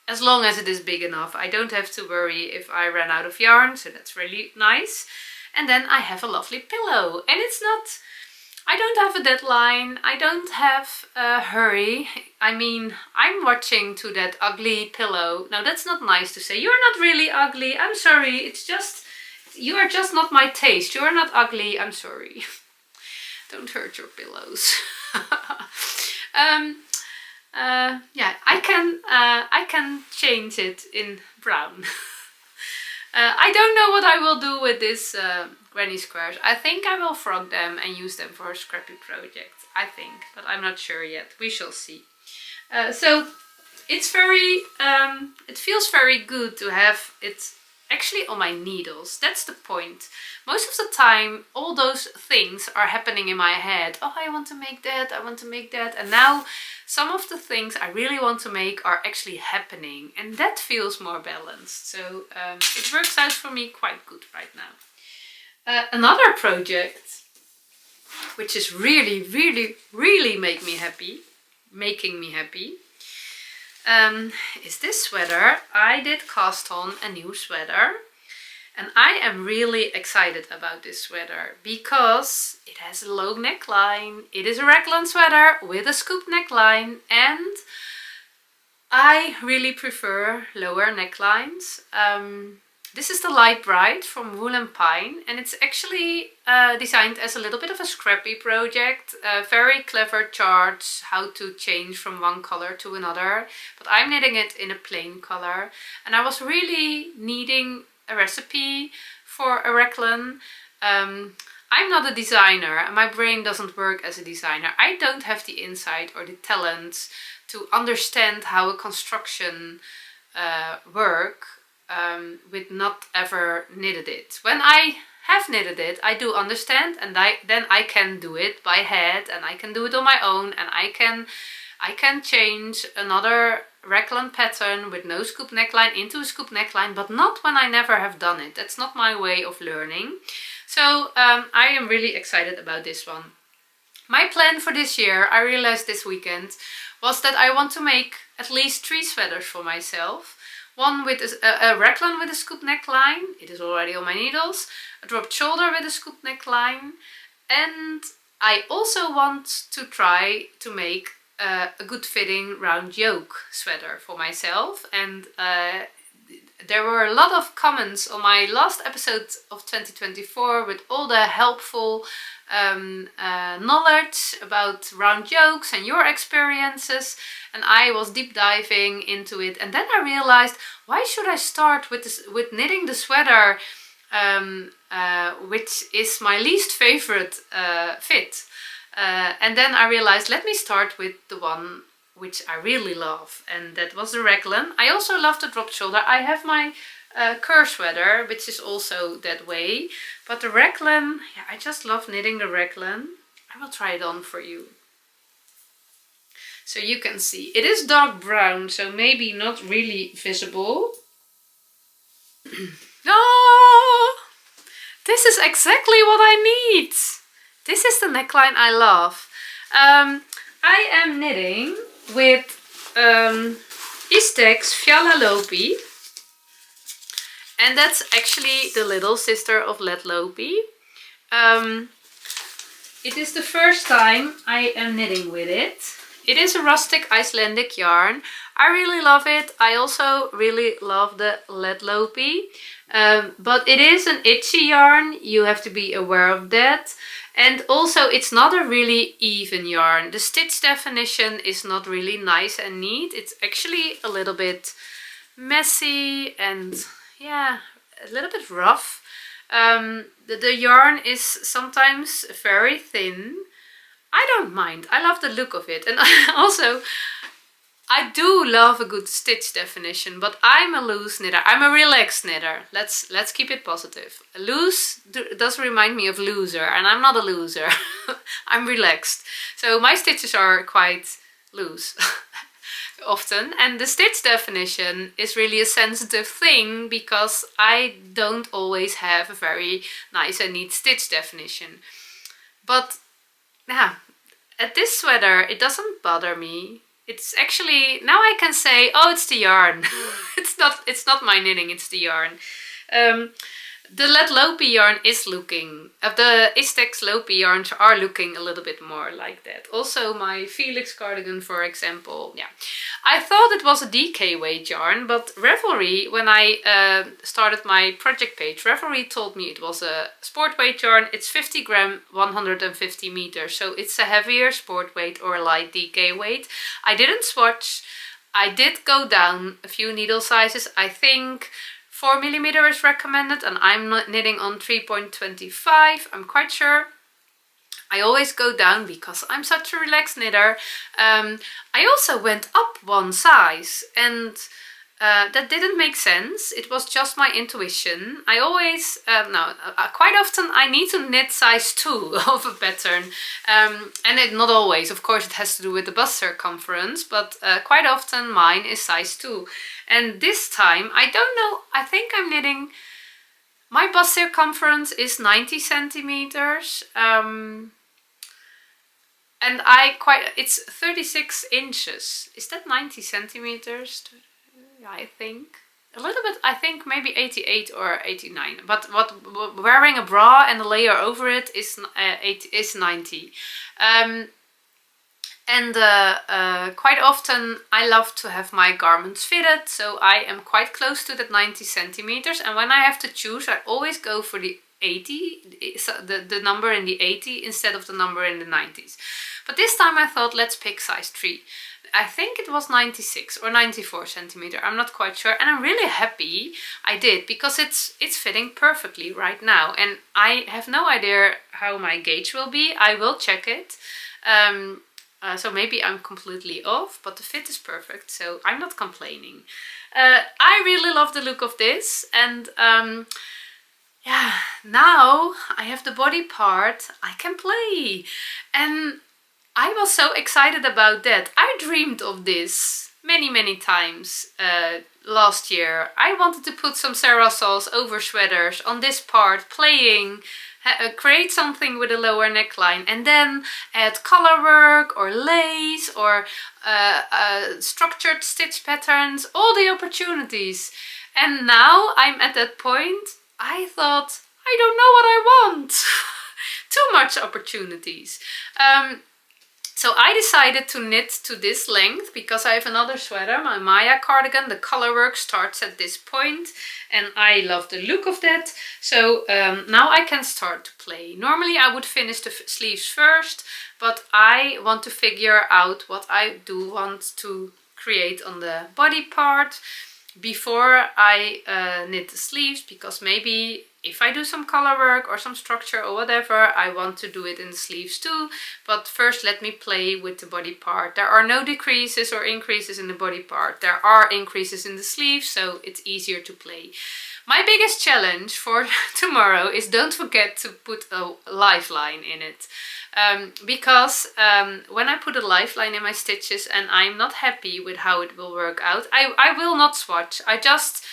as long as it is big enough. I don't have to worry if I ran out of yarn, so that's really nice. And then I have a lovely pillow. And it's not... I don't have a deadline. I don't have a hurry. I mean, I'm watching to that ugly pillow. Now, that's not nice to say. You're not really ugly. I'm sorry. It's just... You are just not my taste. You're not ugly. I'm sorry. Don't hurt your pillows. Yeah, I can change it in brown. I don't know what I will do with this granny squares. I think I will frog them and use them for a scrappy project. I think, but I'm not sure yet. We shall see. So it's very, it feels very good to have it actually on my needles. That's the point. Most of the time, all those things are happening in my head. Oh, I want to make that, I want to make that. And now some of the things I really want to make are actually happening. And that feels more balanced. So it works out for me quite good right now. Another project, which is really, really, really making me happy, is this sweater. I did cast on a new sweater. And I am really excited about this sweater because it has a low neckline. It is a raglan sweater with a scoop neckline and I really prefer lower necklines. This is the Light Bright from Wool and Pine and it's actually designed as a little bit of a scrappy project. Very clever charts how to change from one color to another. But I'm knitting it in a plain color and I was really needing a recipe for a raglan. I'm not a designer and my brain doesn't work as a designer. I don't have the insight or the talent to understand how a construction work with not ever knitted it. When I have knitted it, I do understand and then I can do it by head and I can do it on my own and I can change another raglan pattern with no scoop neckline into a scoop neckline, but not when I never have done it. That's not my way of learning. So I am really excited about this one. My plan for this year, I realized this weekend, was that I want to make at least 3 sweaters for myself. One with a raglan with a scoop neckline, it is already on my needles, a dropped shoulder with a scoop neckline, and I also want to try to make a good fitting round yoke sweater for myself. And there were a lot of comments on my last episode of 2024 with all the helpful knowledge about round yokes and your experiences, and I was deep diving into it. And then I realized, why should I start with knitting the sweater which is my least favorite fit? And then I realized, let me start with the one which I really love, and that was the raglan. I also love the drop shoulder. I have my Kerr sweater, which is also that way, but the raglan, yeah, I just love knitting the raglan. I will try it on for you, so you can see. It is dark brown, so maybe not really visible. Oh, this is exactly what I need. This is the neckline I love. I am knitting with Istex Fiala Lopi, and that's actually the little sister of Let Lopi. It is the first time I am knitting with it. It is a rustic Icelandic yarn. I really love it. I also really love the Let Lopi, but it is an itchy yarn. You have to be aware of that. And also, it's not a really even yarn. The stitch definition is not really nice and neat. It's actually a little bit messy and, yeah, a little bit rough. The yarn is sometimes very thin. I don't mind. I love the look of it. And also, I do love a good stitch definition, but I'm a loose knitter. I'm a relaxed knitter. Let's keep it positive. Loose does remind me of loser, and I'm not a loser. I'm relaxed. So my stitches are quite loose often, and the stitch definition is really a sensitive thing because I don't always have a very nice and neat stitch definition. But yeah, at this sweater it doesn't bother me. It's actually, now I can say, oh, it's the yarn. It's not my knitting, it's the yarn. The Let Lopi yarn is looking, the Istex Lopi yarns are looking a little bit more like that. Also my Felix cardigan, for example, yeah. I thought it was a DK weight yarn, but Ravelry, when I started my project page, Ravelry told me it was a sport weight yarn. It's 50 gram, 150 meters, so it's a heavier sport weight or light DK weight. I didn't swatch. I did go down a few needle sizes. I think 4mm is recommended, and I'm not knitting on 3.25, I'm quite sure. I always go down because I'm such a relaxed knitter. I also went up one size, and that didn't make sense. It was just my intuition. I always, quite often I need to knit size 2 of a pattern. And not always, of course it has to do with the bust circumference, but quite often mine is size 2. And this time, I don't know, I think I'm knitting, my bust circumference is 90 centimeters. And it's 36 inches. Is that 90 centimeters? Yeah, I think. A little bit, I think maybe 88 or 89. But wearing a bra and a layer over it is 90. Quite often I love to have my garments fitted, so I am quite close to that 90 centimeters. And when I have to choose, I always go for the 80, the number in the 80 instead of the number in the 90s. But this time I thought, let's pick size 3. I think it was 96 or 94 centimeter, I'm not quite sure, and I'm really happy I did, because it's fitting perfectly right now, and I have no idea how my gauge will be. I will check it. So maybe I'm completely off, but the fit is perfect, so I'm not complaining. I really love the look of this, and yeah, now I have the body part, I can play. And I was so excited about that. I dreamed of this many times last year. I wanted to put some parasols over sweaters on this part, playing, create something with a lower neckline, and then add color work or lace or structured stitch patterns, all the opportunities. And now I'm at that point. I thought, I don't know what I want. Too much opportunities. So I decided to knit to this length because I have another sweater, my Maya cardigan. The color work starts at this point and I love the look of that. So now I can start to play. Normally I would finish the sleeves first, but I want to figure out what I do want to create on the body part before I knit the sleeves, because maybe if I do some color work or some structure or whatever, I want to do it in the sleeves too. But first let me play with the body part. There are no decreases or increases in the body part. There are increases in the sleeves, so it's easier to play. My biggest challenge for tomorrow is don't forget to put a lifeline in it. Because when I put a lifeline in my stitches and I'm not happy with how it will work out, I will not swatch. I just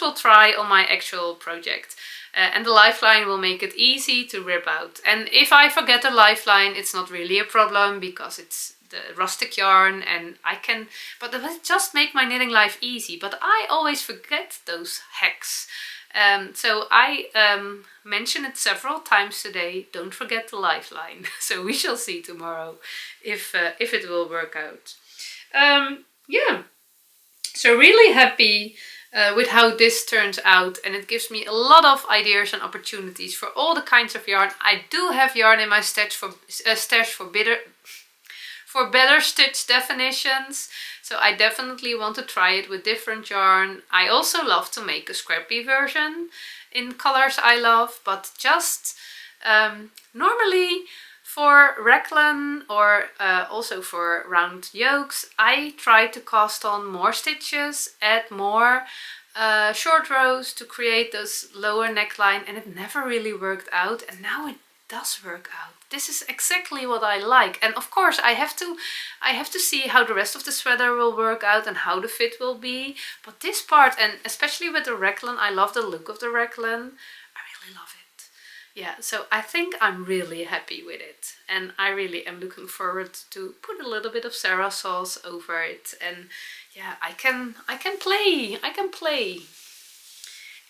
will try on my actual project. And the lifeline will make it easy to rip out. And if I forget a lifeline, it's not really a problem because it's the rustic yarn and I can, but it will just make my knitting life easy. But I always forget those hacks. So I mention it several times today. Don't forget the lifeline. So we shall see tomorrow if it will work out. Yeah, so really happy with how this turns out, and it gives me a lot of ideas and opportunities for all the kinds of yarn. I do have yarn in my stash for better stitch definitions, so I definitely want to try it with different yarn. I also love to make a scrappy version in colors I love, but just normally for raglan or also for round yokes, I try to cast on more stitches, add more short rows to create those lower neckline, and it never really worked out, and now it does work out. This is exactly what I like, and of course I have to see how the rest of the sweater will work out and how the fit will be, but this part, and especially with the raglan, I love the look of the raglan. I really love it. Yeah, so I think I'm really happy with it, and I really am looking forward to put a little bit of Sarah sauce over it, and yeah, I can play.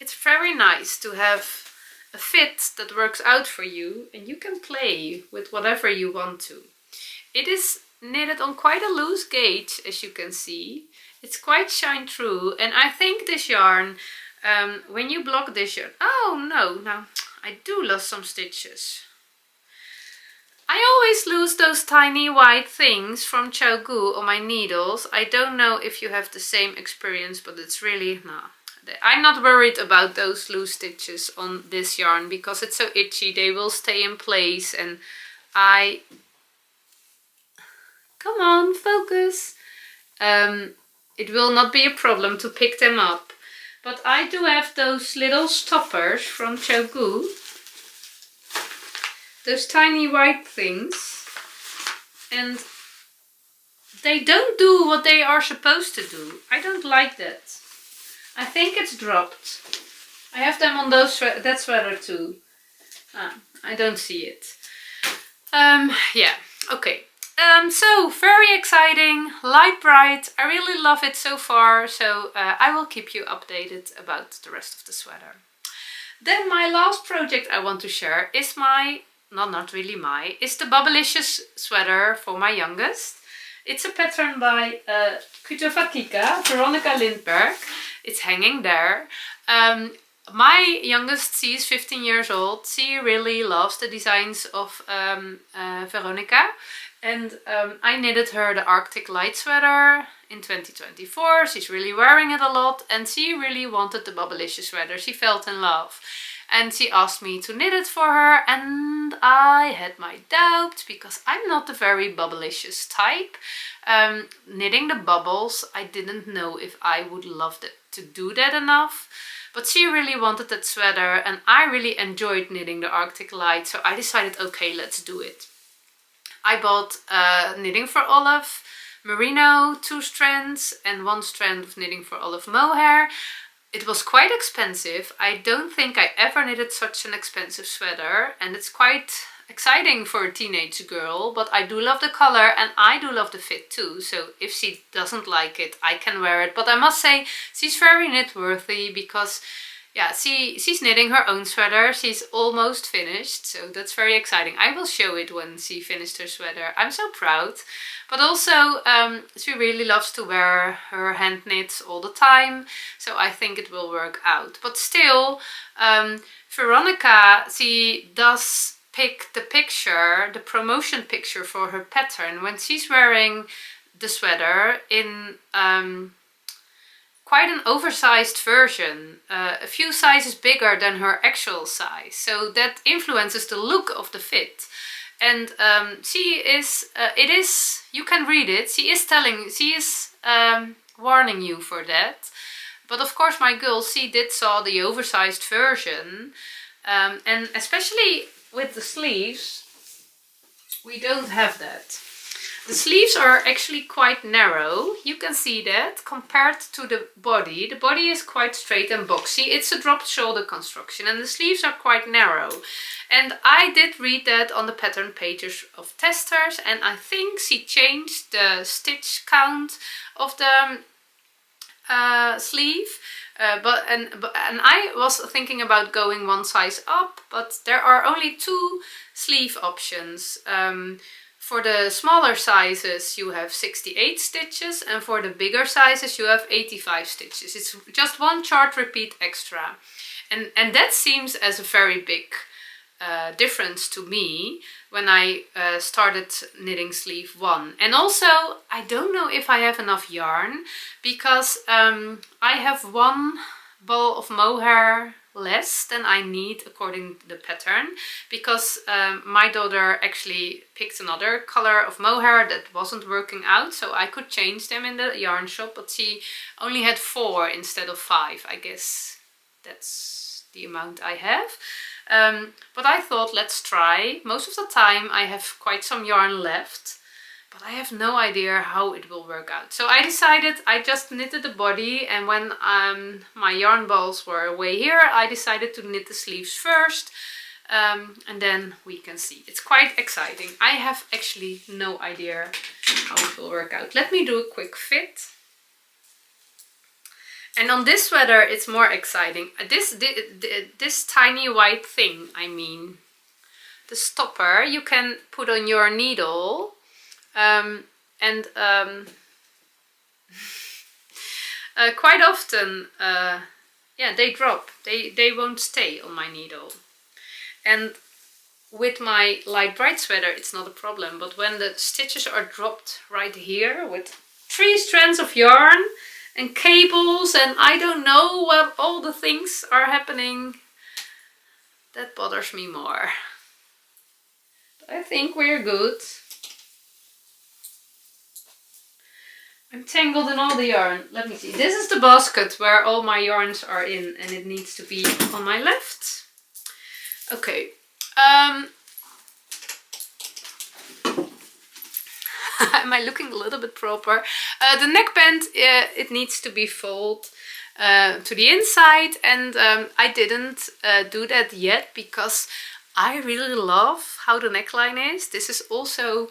It's very nice to have a fit that works out for you, and you can play with whatever you want to. It is knitted on quite a loose gauge, as you can see. It's quite shine through, and I think this yarn, when you block this yarn, oh no, now I do lose some stitches. I always lose those tiny white things from Chow on my needles. I don't know if you have the same experience, but it's really, nah. I'm not worried about those loose stitches on this yarn because it's so itchy. They will stay in place, and come on, focus. It will not be a problem to pick them up. But I do have those little stoppers from Chow, those tiny white things, and they don't do what they are supposed to do. I don't like that. I think it's dropped. I have them on that sweater too. I don't see it. Yeah, okay. So very exciting, light bright. I really love it so far, so I will keep you updated about the rest of the sweater. Then my last project I want to share is is the Bubblelicious sweater for my youngest. It's a pattern by Kutovakika, Veronica Lindberg. It's hanging there. My youngest, she is 15 years old. She really loves the designs of Veronica. And I knitted her the Arctic Light sweater in 2024. She's really wearing it a lot, and she really wanted the Bubblelicious sweater. She felt in love. And she asked me to knit it for her, and I had my doubts because I'm not the very Bubblelicious type. Knitting the bubbles, I didn't know if I would love to do that enough. But she really wanted that sweater, and I really enjoyed knitting the Arctic Light, so I decided, okay, let's do it. I bought Knitting for Olive merino 2 strands and 1 strand of knitting for olive mohair. It was quite expensive. I don't think I ever knitted such an expensive sweater, and it's quite exciting for a teenage girl, but I do love the color and I do love the fit too. So if she doesn't like it, I can wear it. But I must say she's very knit worthy, because yeah, she's knitting her own sweater. She's almost finished, so that's very exciting. I will show it when she finished her sweater. I'm so proud. But also she really loves to wear her hand knits all the time, so I think it will work out. But still, Veronica, she does pick the picture, the promotion picture for her pattern when she's wearing the sweater in quite an oversized version, a few sizes bigger than her actual size. So that influences the look of the fit. And she is, you can read it, she is warning you for that. But of course my girl, she did saw the oversized version. And especially with the sleeves, we don't have that. The sleeves are actually quite narrow. You can see that compared to the body. The body is quite straight and boxy. It's a dropped shoulder construction, and the sleeves are quite narrow. And I did read that on the pattern pages of testers, and I think she changed the stitch count of the sleeve. And I was thinking about going 1 size up, but there are only 2 sleeve options. For the smaller sizes you have 68 stitches, and for the bigger sizes you have 85 stitches. It's just 1 chart repeat extra. And that seems as a very big difference to me when I started knitting sleeve 1. And also, I don't know if I have enough yarn, because I have 1 ball of mohair less than I need according to the pattern, because my daughter actually picked another color of mohair that wasn't working out, so I could change them in the yarn shop, but she only had 4 instead of 5. I guess that's the amount I have. But I thought, let's try. Most of the time I have quite some yarn left, but I have no idea how it will work out. So I decided, I just knitted the body, and when my yarn balls were away here, I decided to knit the sleeves first, and then we can see. It's quite exciting. I have actually no idea how it will work out. Let me do a quick fit. And on this sweater it's more exciting. This tiny white thing, I mean, the stopper, you can put on your needle. Quite often, yeah, they drop. They won't stay on my needle. And with my light bright sweater, it's not a problem. But when the stitches are dropped right here with 3 strands of yarn and cables, and I don't know what all the things are happening, that bothers me more. But I think we're good. I'm tangled in all the yarn. Let me see. This is the basket where all my yarns are in, and it needs to be on my left. Okay. Am I looking a little bit proper? The neckband, it needs to be folded to the inside, and I didn't do that yet because I really love how the neckline is. This is also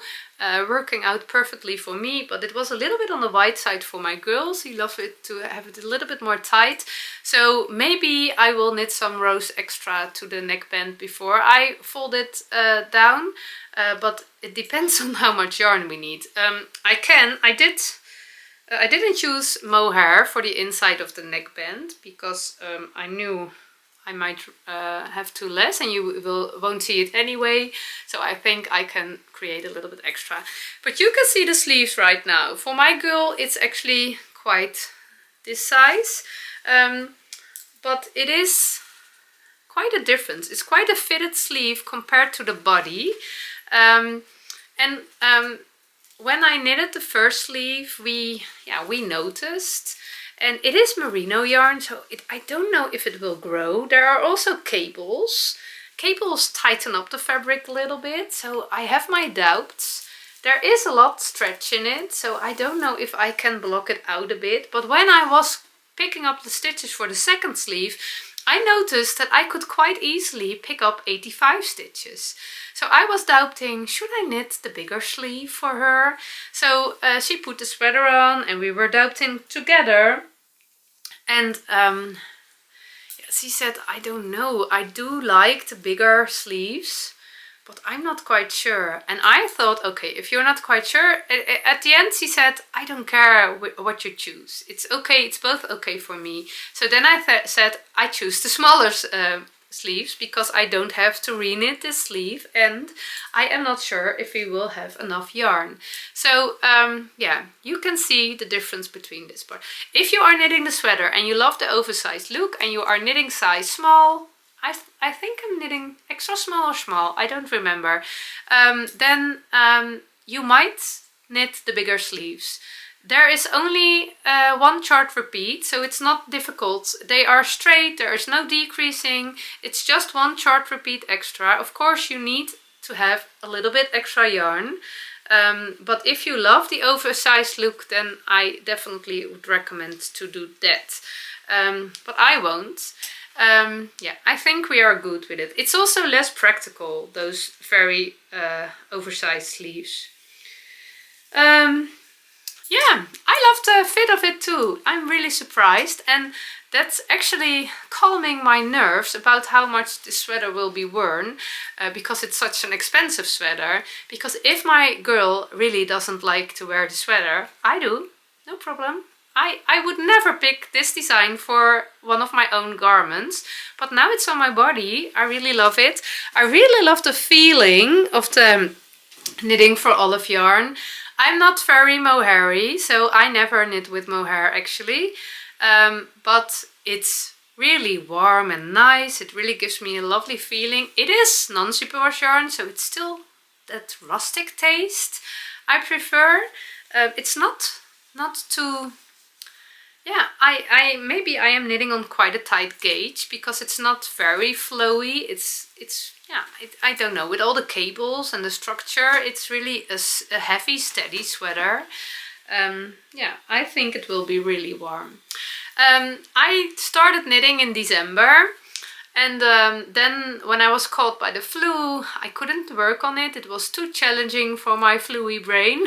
working out perfectly for me, but it was a little bit on the wide side for my girls. He loves it to have it a little bit more tight. So maybe I will knit some rows extra to the neckband before I fold it down. But it depends on how much yarn we need. I didn't choose mohair for the inside of the neckband because I knew I might have too less, and you won't see it anyway. So I think I can create a little bit extra. But you can see the sleeves right now. For my girl, it's actually quite this size. But it is quite a difference. It's quite a fitted sleeve compared to the body. When I knitted the first sleeve, we noticed. And it is merino yarn, so I don't know if it will grow. There are also cables. Cables tighten up the fabric a little bit, so I have my doubts. There is a lot stretch in it, so I don't know if I can block it out a bit. But when I was picking up the stitches for the second sleeve, I noticed that I could quite easily pick up 85 stitches. So I was doubting, should I knit the bigger sleeve for her? So she put the sweater on and we were doubting together. And she said, I don't know, I do like the bigger sleeves, but I'm not quite sure. And I thought, okay, if you're not quite sure, at the end she said, I don't care what you choose. It's okay, it's both okay for me. So then I said, I choose the smaller sleeves because I don't have to reknit this sleeve and I am not sure if we will have enough yarn. So yeah, you can see the difference between this part. If you are knitting the sweater and you love the oversized look and you are knitting size small, I think I'm knitting extra small or small, I don't remember, then you might knit the bigger sleeves. There is only one chart repeat, so it's not difficult. They are straight, there is no decreasing, it's just one chart repeat extra. Of course you need to have a little bit extra yarn, but if you love the oversized look, then I definitely would recommend to do that. But I won't. Yeah, I think we are good with it. It's also less practical, those very oversized sleeves. Yeah, I love the fit of it too. I'm really surprised, and that's actually calming my nerves about how much this sweater will be worn, because it's such an expensive sweater. Because if my girl really doesn't like to wear the sweater, I do, no problem. I would never pick this design for one of my own garments, but now it's on my body. I really love it. I really love the feeling of the knitting for olive yarn. I'm not very mohair-y, so I never knit with mohair actually, but it's really warm and nice. It really gives me a lovely feeling. It is non-superwash yarn, so it's still that rustic taste I prefer. It's not too... Yeah, maybe I am knitting on quite a tight gauge because it's not very flowy. It's yeah, I don't know, with all the cables and the structure, it's really a heavy, steady sweater. Yeah, I think it will be really warm. I started knitting in December, and then when I was caught by the flu, I couldn't work on it. It was too challenging for my fluey brain.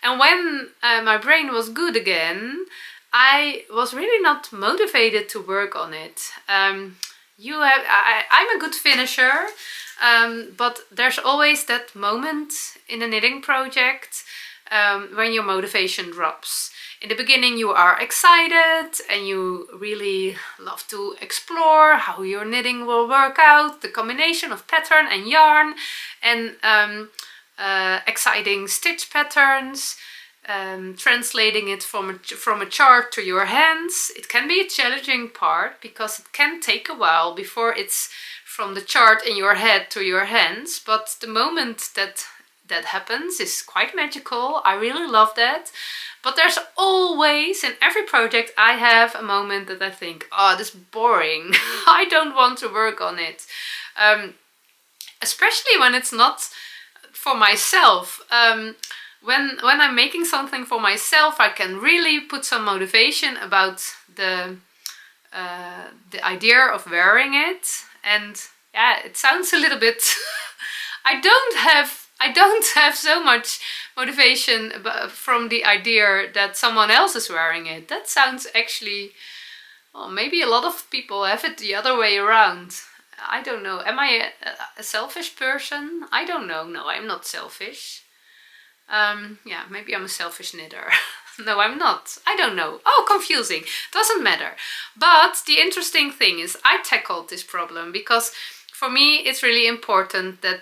And when my brain was good again, I was really not motivated to work on it. I'm a good finisher, but there's always that moment in a knitting project when your motivation drops. In the beginning you are excited and you really love to explore how your knitting will work out, the combination of pattern and yarn, and exciting stitch patterns. Translating it from a chart to your hands. It can be a challenging part because it can take a while before it's from the chart in your head to your hands, but the moment that happens is quite magical. I really love that. But there's always, in every project, I have a moment that I think, oh, this is boring. I don't want to work on it. Especially when it's not for myself. When I'm making something for myself, I can really put some motivation about the idea of wearing it. And yeah, it sounds a little bit... I don't have so much motivation from the idea that someone else is wearing it. That sounds actually... Well, maybe a lot of people have it the other way around. I don't know. Am I a selfish person? I don't know. No, I'm not selfish. Yeah, maybe I'm a selfish knitter. No, I'm not. I don't know. Oh, confusing. Doesn't matter. But the interesting thing is I tackled this problem because for me it's really important that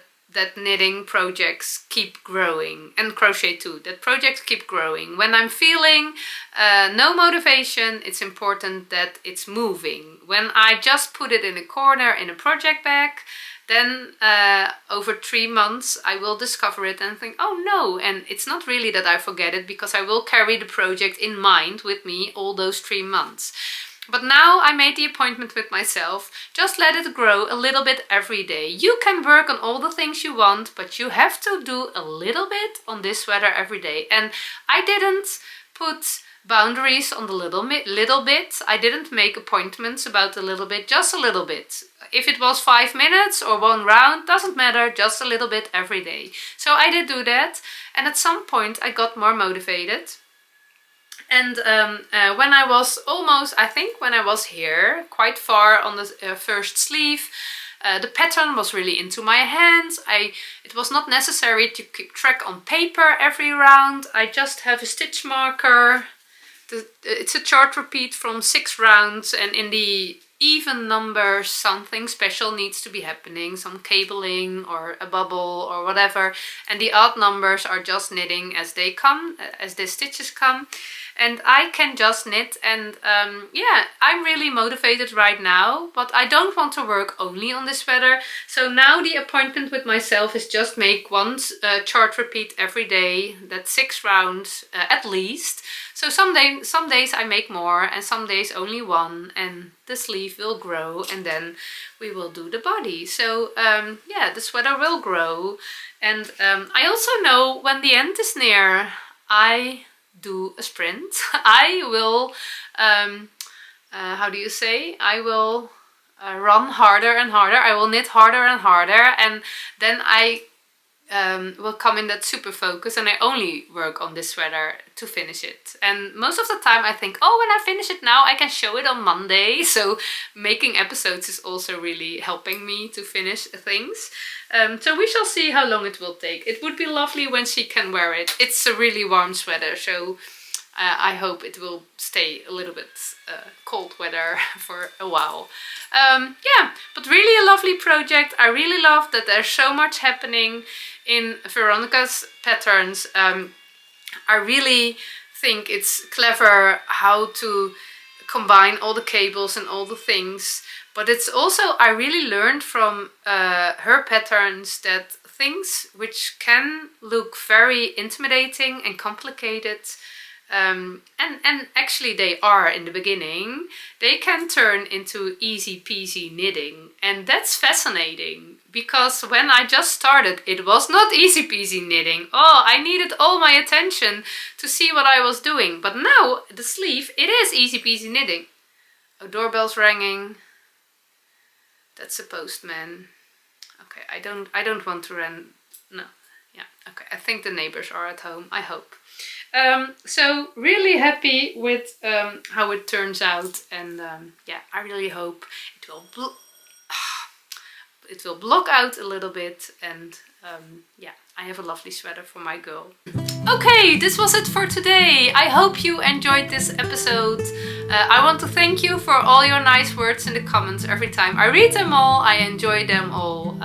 knitting projects keep growing, and crochet too, that projects keep growing. When I'm feeling no motivation, it's important that it's moving. When I just put it in a corner in a project bag, then over 3 months I will discover it and think, oh no, and it's not really that I forget it because I will carry the project in mind with me all those 3 months. But now I made the appointment with myself. Just let it grow a little bit every day. You can work on all the things you want, but you have to do a little bit on this sweater every day. And I didn't put boundaries on the little bit. I didn't make appointments about the little bit, just a little bit. If it was 5 minutes or 1 round, doesn't matter, just a little bit every day. So I did do that, and at some point I got more motivated. And when I was almost, I think when I was here, quite far on the first sleeve, the pattern was really into my hands. It was not necessary to keep track on paper every round. I just have a stitch marker. It's a chart repeat from 6 rounds, and in the even numbers something special needs to be happening, some cabling or a bubble or whatever, and the odd numbers are just knitting as they come, as the stitches come. And I can just knit, and yeah, I'm really motivated right now, but I don't want to work only on this sweater. So now the appointment with myself is just make one chart repeat every day. That's 6 rounds at least. So some days I make more, and some days only 1, and the sleeve will grow, and then we will do the body. So yeah, the sweater will grow. And I also know when the end is near, I do a sprint. I will, how do you say? I will run harder and harder. I will knit harder and harder, and then I will come in that super focus, and I only work on this sweater to finish it. And most of the time I think, oh, when I finish it now I can show it on Monday. So making episodes is also really helping me to finish things. So we shall see how long it will take. It would be lovely when she can wear it. It's a really warm sweater, so I hope it will stay a little bit cold weather for a while. Yeah, but really a lovely project. I really love that there's so much happening in Veronica's patterns. I really think it's clever how to combine all the cables and all the things. But it's also, I really learned from her patterns that things which can look very intimidating and complicated, and actually they are in the beginning, they can turn into easy peasy knitting. And that's fascinating, because when I just started it was not easy peasy knitting. Oh, I needed all my attention to see what I was doing. But now the sleeve, it is easy peasy knitting. Oh, doorbell's ringing. That's a postman. Okay, I don't want to run. No, yeah, okay. I think the neighbors are at home, I hope. So really happy with how it turns out, and yeah, I really hope it will block out a little bit, and yeah, I have a lovely sweater for my girl. Okay, this was it for today. I hope you enjoyed this episode. I want to thank you for all your nice words in the comments every time. I read them all, I enjoy them all.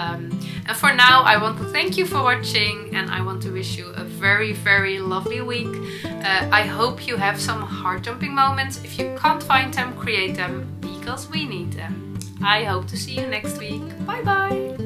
And for now, I want to thank you for watching, and I want to wish you a very, very lovely week. I hope you have some heart-jumping moments. If you can't find them, create them, because we need them. I hope to see you next week. Bye bye!